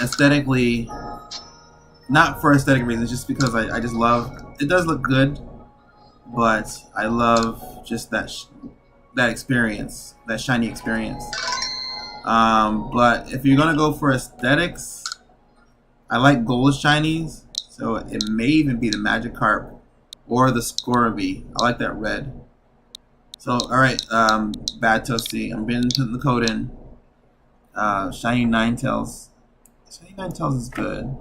aesthetically, not for aesthetic reasons, just because I just love. It does look good, but I love just that experience, that shiny experience. But if you're gonna go for aesthetics, I like gold shinies, so it may even be the Magikarp or the Scorbunny. I like that red. So, alright, Bad Toasty, I'm putting the code in. Shiny Ninetales. Shiny Ninetales is good.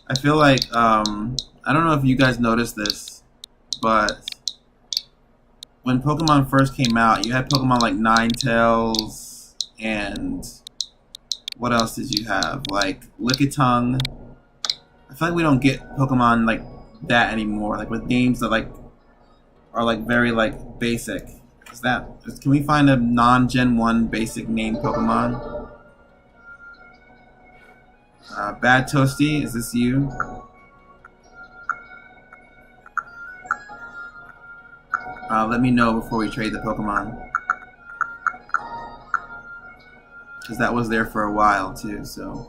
I feel like, I don't know if you guys noticed this, but when Pokemon first came out, you had Pokemon like Ninetales, and what else did you have? Like Lickitung. I feel like we don't get Pokemon like that anymore. Like with names that like are like very like basic. Can we find a non-Gen 1 basic name Pokemon? Bad Toasty, is this you? Let me know before we trade the Pokemon. Because that was there for a while too, so.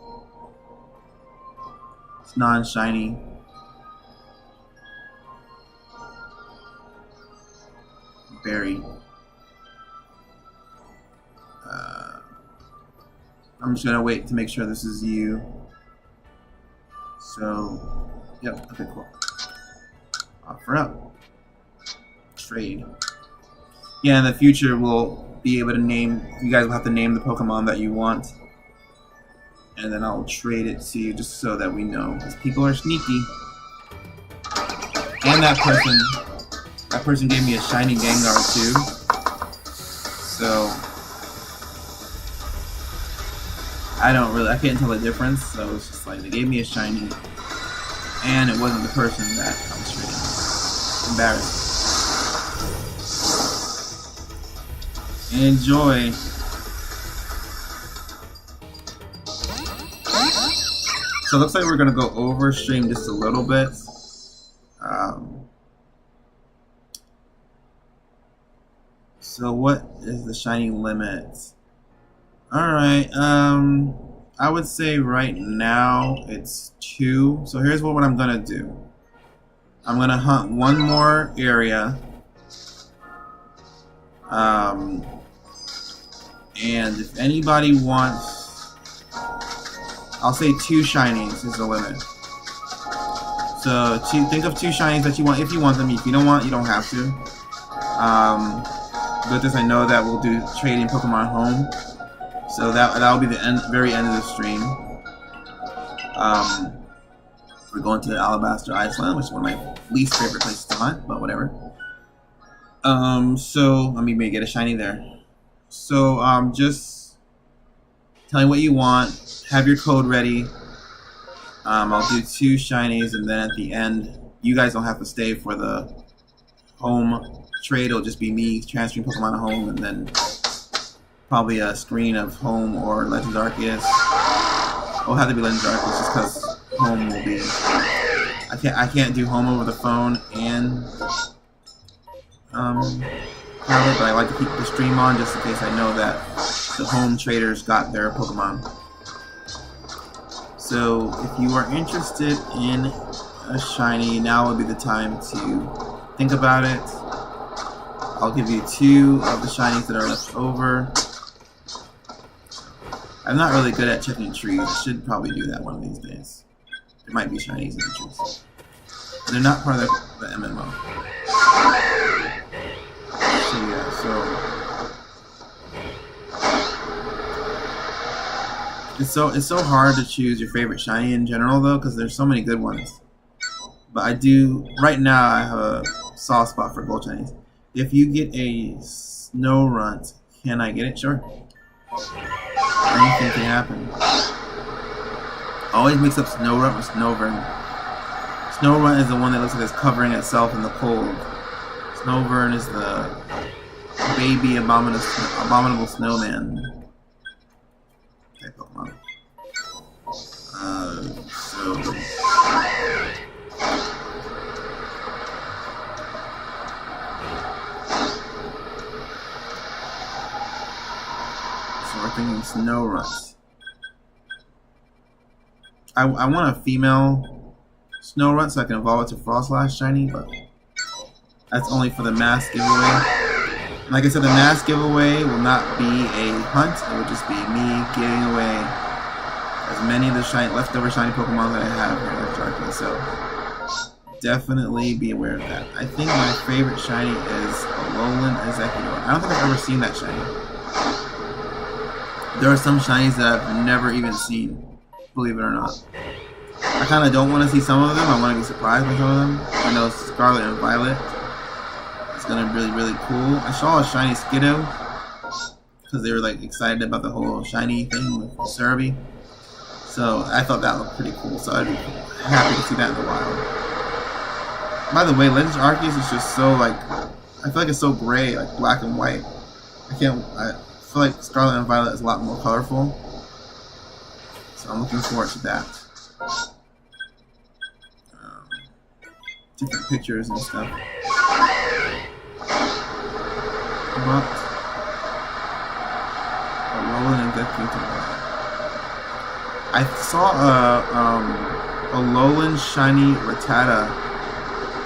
It's non-shiny. Berry. I'm just gonna wait to make sure this is you. So, yep, okay, cool. Offer up. Trade. Yeah, in the future we'll be able to name, you guys will have to name the Pokemon that you want. and then I'll trade it to you just so that we know, because people are sneaky. And that person gave me a shiny Gengar too. So I can't tell the difference. So it's just like they gave me a shiny, and it wasn't the person that I was trading. Embarrassing. Enjoy. So it looks like we're gonna go over stream just a little bit. So what is the shiny limit? Alright, I would say right now it's 2. So here's what I'm gonna do. I'm gonna hunt one more area. And if anybody wants, I'll say 2 shinies is the limit. So think of 2 shinies that you want if you want them. If you don't want, you don't have to. But this, I know that we'll do trading Pokemon home. So that'll be the very end of the stream. We're going to Alabaster Iceland, which is one of my least favorite places to hunt, but whatever. So let me maybe get a shiny there. So just tell me what you want. Have your code ready. I'll do 2 shinies, and then at the end, you guys don't have to stay for the home trade. It'll just be me transferring Pokemon to home, and then probably a screen of home or Legends Arceus. It'll have to be Legends Arceus just because home will be. I can't do home over the phone and tablet, but I like to keep the stream on just in case I know that the home traders got their Pokemon. So if you are interested in a shiny, now would be the time to think about it. I'll give you 2 of the shinies that are left over. I'm not really good at checking trees. I should probably do that one of these days. There might be shinies in the trees. They're not part of the MMO. So yeah, it's so hard to choose your favorite shiny in general though, because there's so many good ones. But right now I have a soft spot for gold shinies. If you get a snow runt, can I get it? Sure. Anything can happen. Always mix up snow runt with Snowvern. Snowrun is the one that looks like it's covering itself in the cold. Snowvern is the baby abominable snowman. Okay, Pokemon. So we're thinking Snowrunt. I want a female Snowrunt so I can evolve it to Frostlash shiny, but that's only for the mass giveaway. And like I said, the mass giveaway will not be a hunt. It will just be me giving away as many of the leftover shiny Pokemon that I have here at Arceus. So definitely be aware of that. I think my favorite shiny is Alolan Executor. I don't think I've ever seen that shiny. There are some shinies that I've never even seen, believe it or not. I kind of don't want to see some of them. I want to be surprised by some of them. I know Scarlet and Violet. It's going to be really, really cool. I saw a shiny Skiddo because they were like excited about the whole shiny thing with Cerebi. So I thought that looked pretty cool. So I'd be happy to see that in the wild. By the way, Legends Arceus is just so like, I feel like it's so gray, like black and white. I feel like Scarlet and Violet is a lot more colorful. So I'm looking forward to that. Different pictures and stuff. But Alolan Executor. I saw a Alolan shiny Rattata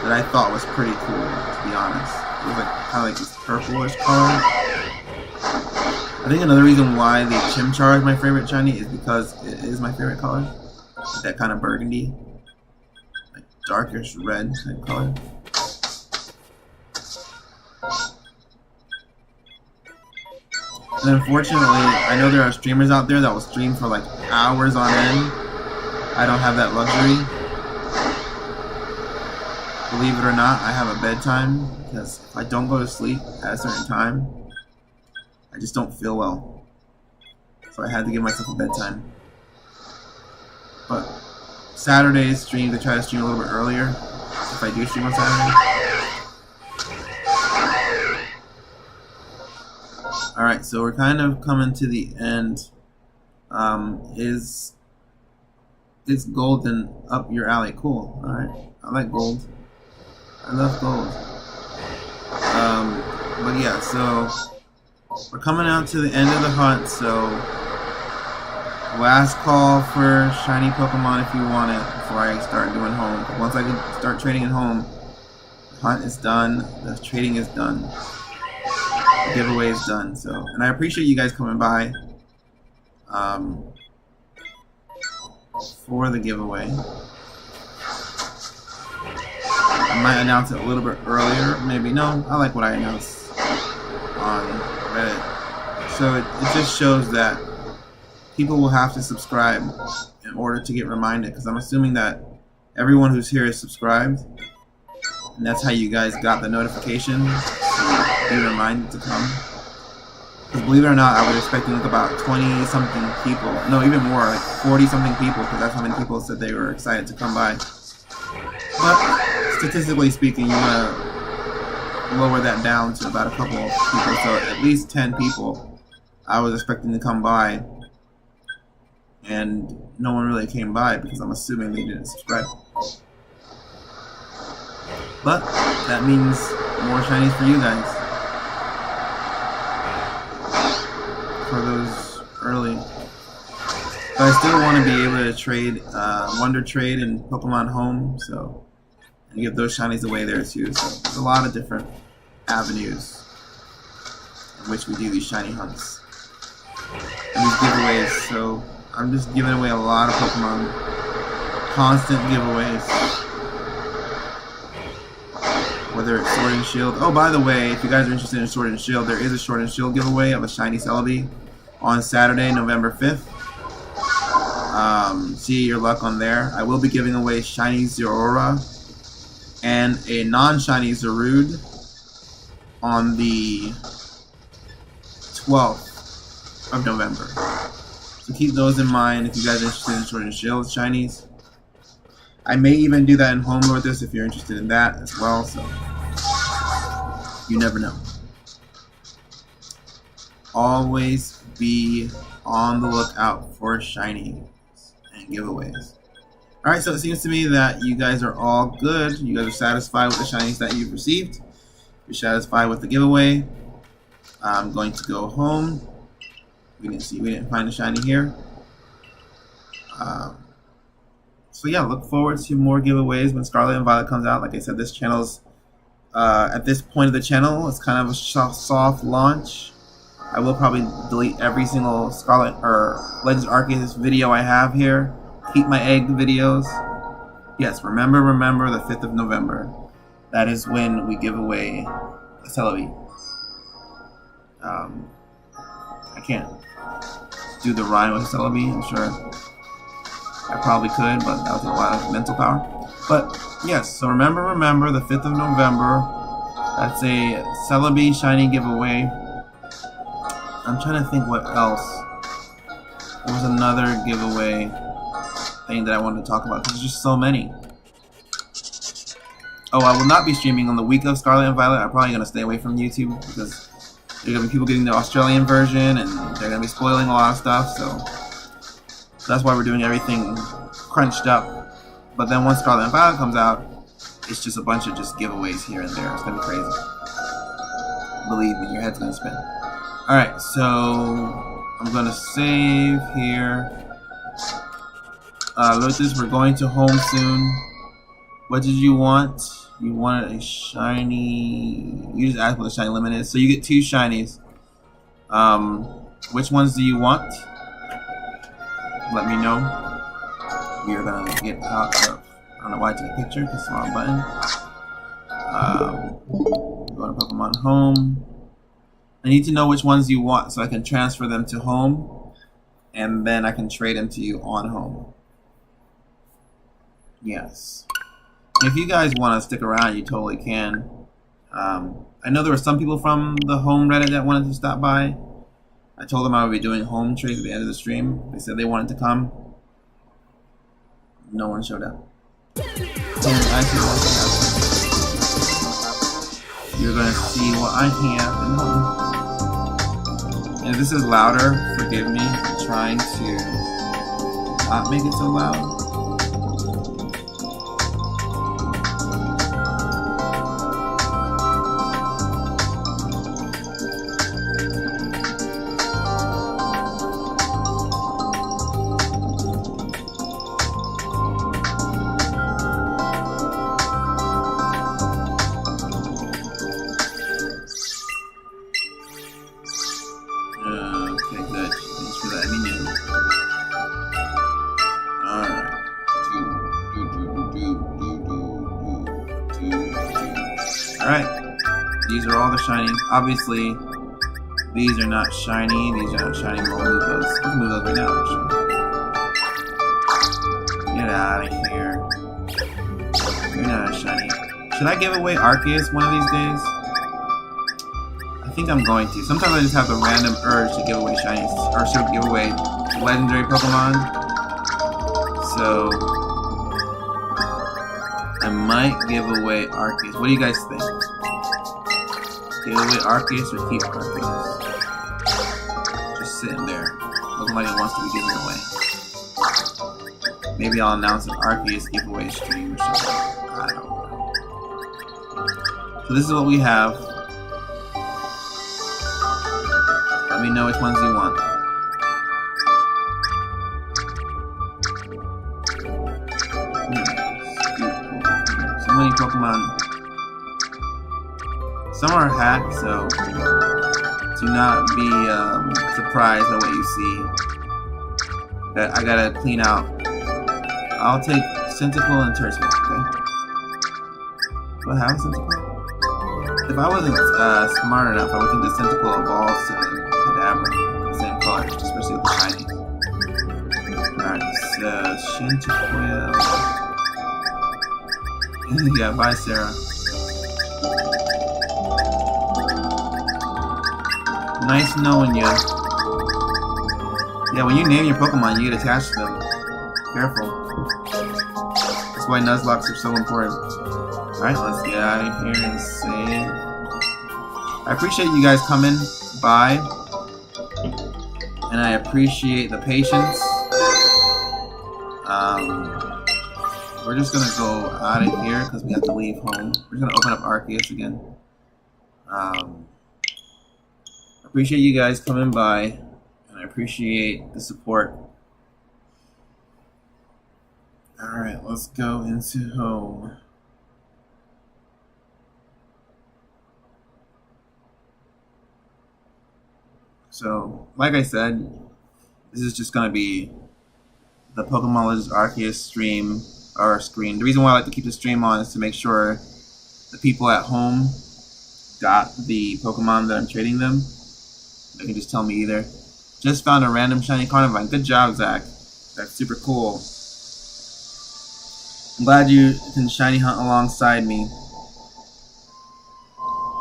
that I thought was pretty cool, to be honest. It was like kind of like this purplish color. I think another reason why the Chimchar is my favorite shiny is because it is my favorite color. Like that kind of burgundy, like darkish red type color. And unfortunately, I know there are streamers out there that will stream for like hours on end. I don't have that luxury. Believe it or not, I have a bedtime because if I don't go to sleep at a certain time, I just don't feel well. So I had to give myself a bedtime. But Saturday's streams, I try to stream a little bit earlier if I do stream on Saturday. Alright, so we're kind of coming to the end. Is golden up your alley? Cool. Alright. I like gold. I love gold. But yeah, so we're coming out to the end of the hunt, so last call for shiny Pokemon if you want it before I start doing home. Once I can start trading at home, the hunt is done, the trading is done. The giveaway is done, so, and I appreciate you guys coming by for the giveaway. I might announce it a little bit earlier, maybe. No, I like what I announced on Reddit. So it just shows that people will have to subscribe in order to get reminded, because I'm assuming that everyone who's here is subscribed, and that's how you guys got the notification. Be reminded to come. Because believe it or not, I was expecting like about 20-something people. No, even more, like 40-something people, because that's how many people said they were excited to come by. But statistically speaking, you want to lower that down to about a couple of people. So at least 10 people I was expecting to come by. And no one really came by because I'm assuming they didn't subscribe. But that means more shinies for you guys. For those early. But I still want to be able to trade Wonder Trade and Pokemon Home, so and give those shinies away there too. So there's a lot of different avenues in which we do these shiny hunts and these giveaways. So I'm just giving away a lot of Pokemon, constant giveaways. Whether it's Sword and Shield. Oh, by the way, if you guys are interested in Sword and Shield, there is a Sword and Shield giveaway of a shiny Celebi on Saturday, November 5th. See your luck on there. I will be giving away shiny Zeraora and a non-shiny Zarude on the 12th of November. So keep those in mind if you guys are interested in Sword and Shield shinies. I may even do that in Home Lord this if you're interested in that as well, so you never know. Always be on the lookout for shinies and giveaways. Alright, so it seems to me that you guys are all good. You guys are satisfied with the shinies that you've received. You're satisfied with the giveaway. I'm going to go home. We didn't find a shiny here. So yeah, look forward to more giveaways when Scarlet and Violet comes out. Like I said, this channel's at this point of the channel, it's kind of a soft launch. I will probably delete every single Scarlet or Legends Arceus video I have here. Keep my egg videos. Yes, remember the 5th of November. That is when we give away a Celebi. I can't do the rhyme with Celebi, I'm sure. I probably could, but that was a lot of mental power. But yes, so remember the 5th of November. That's a Celebi shiny giveaway. I'm trying to think what else. There was another giveaway thing that I wanted to talk about because there's just so many. Oh, I will not be streaming on the week of Scarlet and Violet. I'm probably going to stay away from YouTube because there's going to be people getting the Australian version and they're going to be spoiling a lot of stuff, so that's why we're doing everything crunched up. But then once Scarlet and Violet comes out, it's just a bunch of just giveaways here and there. It's going to be crazy. Believe me, your head's going to spin. Alright, so I'm going to save here. Lotus, we're going to home soon. What did you want? You wanted a shiny... You just asked what the shiny limit is. So you get 2 shinies. Which ones do you want? Let me know. We are gonna get out of... I don't know why I took a picture, because it's the wrong button. Go to Pokemon Home. I need to know which ones you want so I can transfer them to home, and then I can trade them to you on home. Yes. If you guys want to stick around, you totally can. I know there were some people from the home Reddit that wanted to stop by. I told them I would be doing home trades at the end of the stream. They said they wanted to come. No one showed up. You're gonna see what I have in home. And if this is louder, forgive me. I'm trying to not make it so loud. Shiny. Obviously, these are not shiny. These are not shiny. We'll move those. We can move those right now. Get out of here. You're not a shiny. Should I give away Arceus one of these days? I think I'm going to. Sometimes I just have the random urge to give away shinies, or should give away legendary Pokemon. So I might give away Arceus. What do you guys think? Give away Arceus or keep Arceus? Just sitting there, looking like it wants to be given away. Maybe I'll announce an Arceus giveaway stream or something. I don't know. So this is what we have. Let me know which ones you want. So many Pokemon. Some are hacked, so do not be surprised at what you see. That I gotta clean out. I'll take Cynticle and Tertius, okay? Do I have a Cynticle? If I wasn't smart enough, I would think the Cynticle evolves to the Kadabra, the same color, especially with the shinies. Alright, so Cynticle. Yeah, bye, Sarah. Nice knowing you. Yeah, when you name your Pokemon, you get attached to them. Careful. That's why Nuzlockes are so important. Alright, let's get out of here and save. I appreciate you guys coming by. And I appreciate the patience. We're just gonna go out of here because we have to leave home. We're just gonna open up Arceus again. Appreciate you guys coming by, and I appreciate the support. Alright, let's go into home. So, like I said, this is just going to be the Pokemon Legends Arceus stream, or screen. The reason why I like to keep the stream on is to make sure the people at home got the Pokemon that I'm trading them. They can just tell me either. Just found a random shiny Carnivine. Good job, Zach. That's super cool. I'm glad you can shiny hunt alongside me.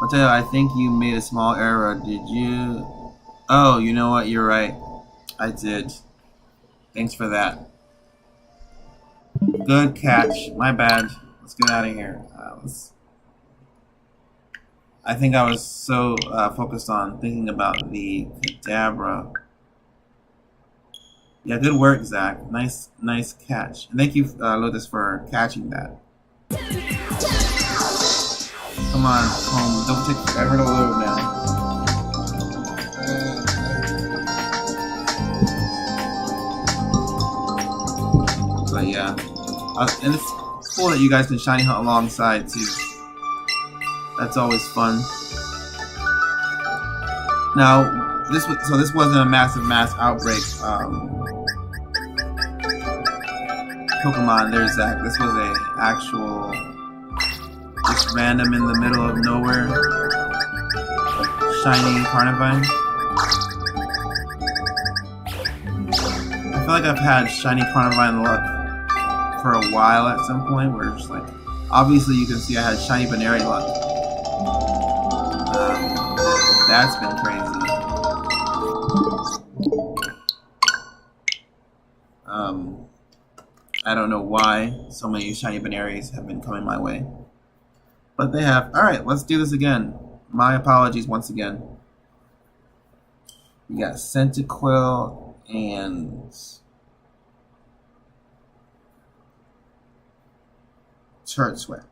I'll tell you, I think you made a small error. Did you? Oh, you know what? You're right. I did. Thanks for that. Good catch. My bad. Let's get out of here. I think I was so focused on thinking about the Kadabra. Yeah, good work, Zach. Nice catch. And thank you, Lotus, for catching that. Come on, home. Don't take forever to load now. But yeah, and it's cool that you guys can shiny hunt alongside too. That's always fun. Now, this wasn't a mass outbreak. Pokemon, there's Zach. This was a actual, just random in the middle of nowhere shiny Carnivine? I feel like I've had shiny Carnivine luck for a while at some point, where it's like, obviously you can see I had shiny Baneri luck. That's been crazy. I don't know why so many shiny Baneris have been coming my way, but they have. Alright, let's do this again. My apologies once again. We got Centiquil and Turtwig.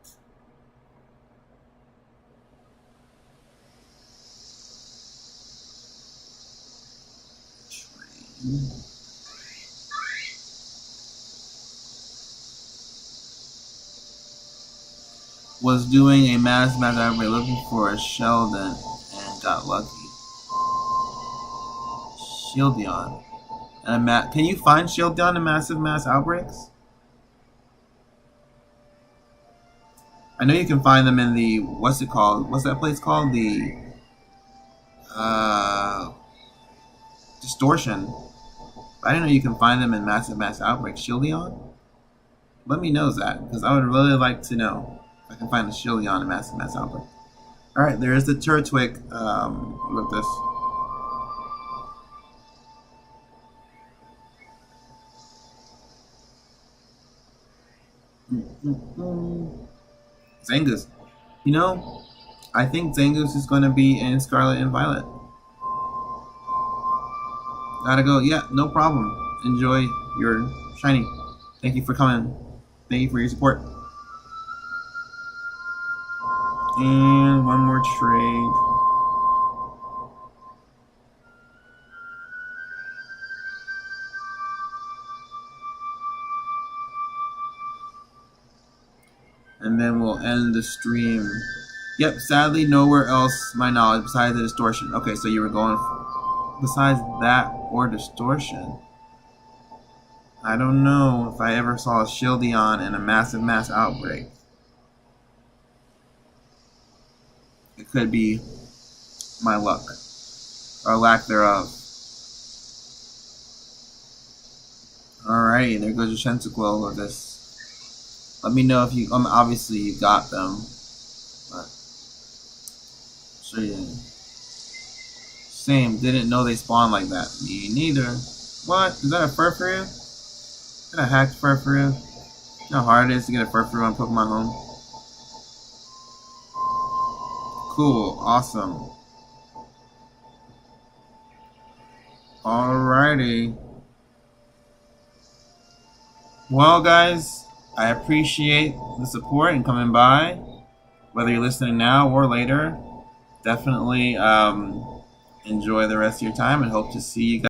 Was doing a mass outbreak looking for a Sheldon and got lucky. Shieldon. And can you find Shieldon in massive mass outbreaks? I know you can find them in the, what's it called? What's that place called? The Distortion. I didn't know you can find them in massive mass outbreaks. Shieldon? Let me know that, because I would really like to know. I can find the Shieldon in massive mass outbreak. Alright, there is the Turtwig with this. Zangoose. You know, I think Zangoose is going to be in Scarlet and Violet. Gotta go. Yeah, no problem. Enjoy your shiny. Thank you for coming. Thank you for your support. And one more trade. And then we'll end the stream. Yep, sadly nowhere else my knowledge besides the Distortion. Okay, so you were going besides that or Distortion. I don't know if I ever saw a Shieldon in a massive mass outbreak. It could be my luck, or lack thereof. Alright, there goes your Centiquil with this. Let me know if you, obviously you got them. But, so yeah. Same, didn't know they spawn like that. Me neither. What? Is that a Furfrou? Is that a hacked Furfrou? You know how hard it is to get a Furfrou on Pokemon Home? Cool, awesome. Alrighty. Well, guys, I appreciate the support and coming by, whether you're listening now or later. Definitely enjoy the rest of your time and hope to see you guys.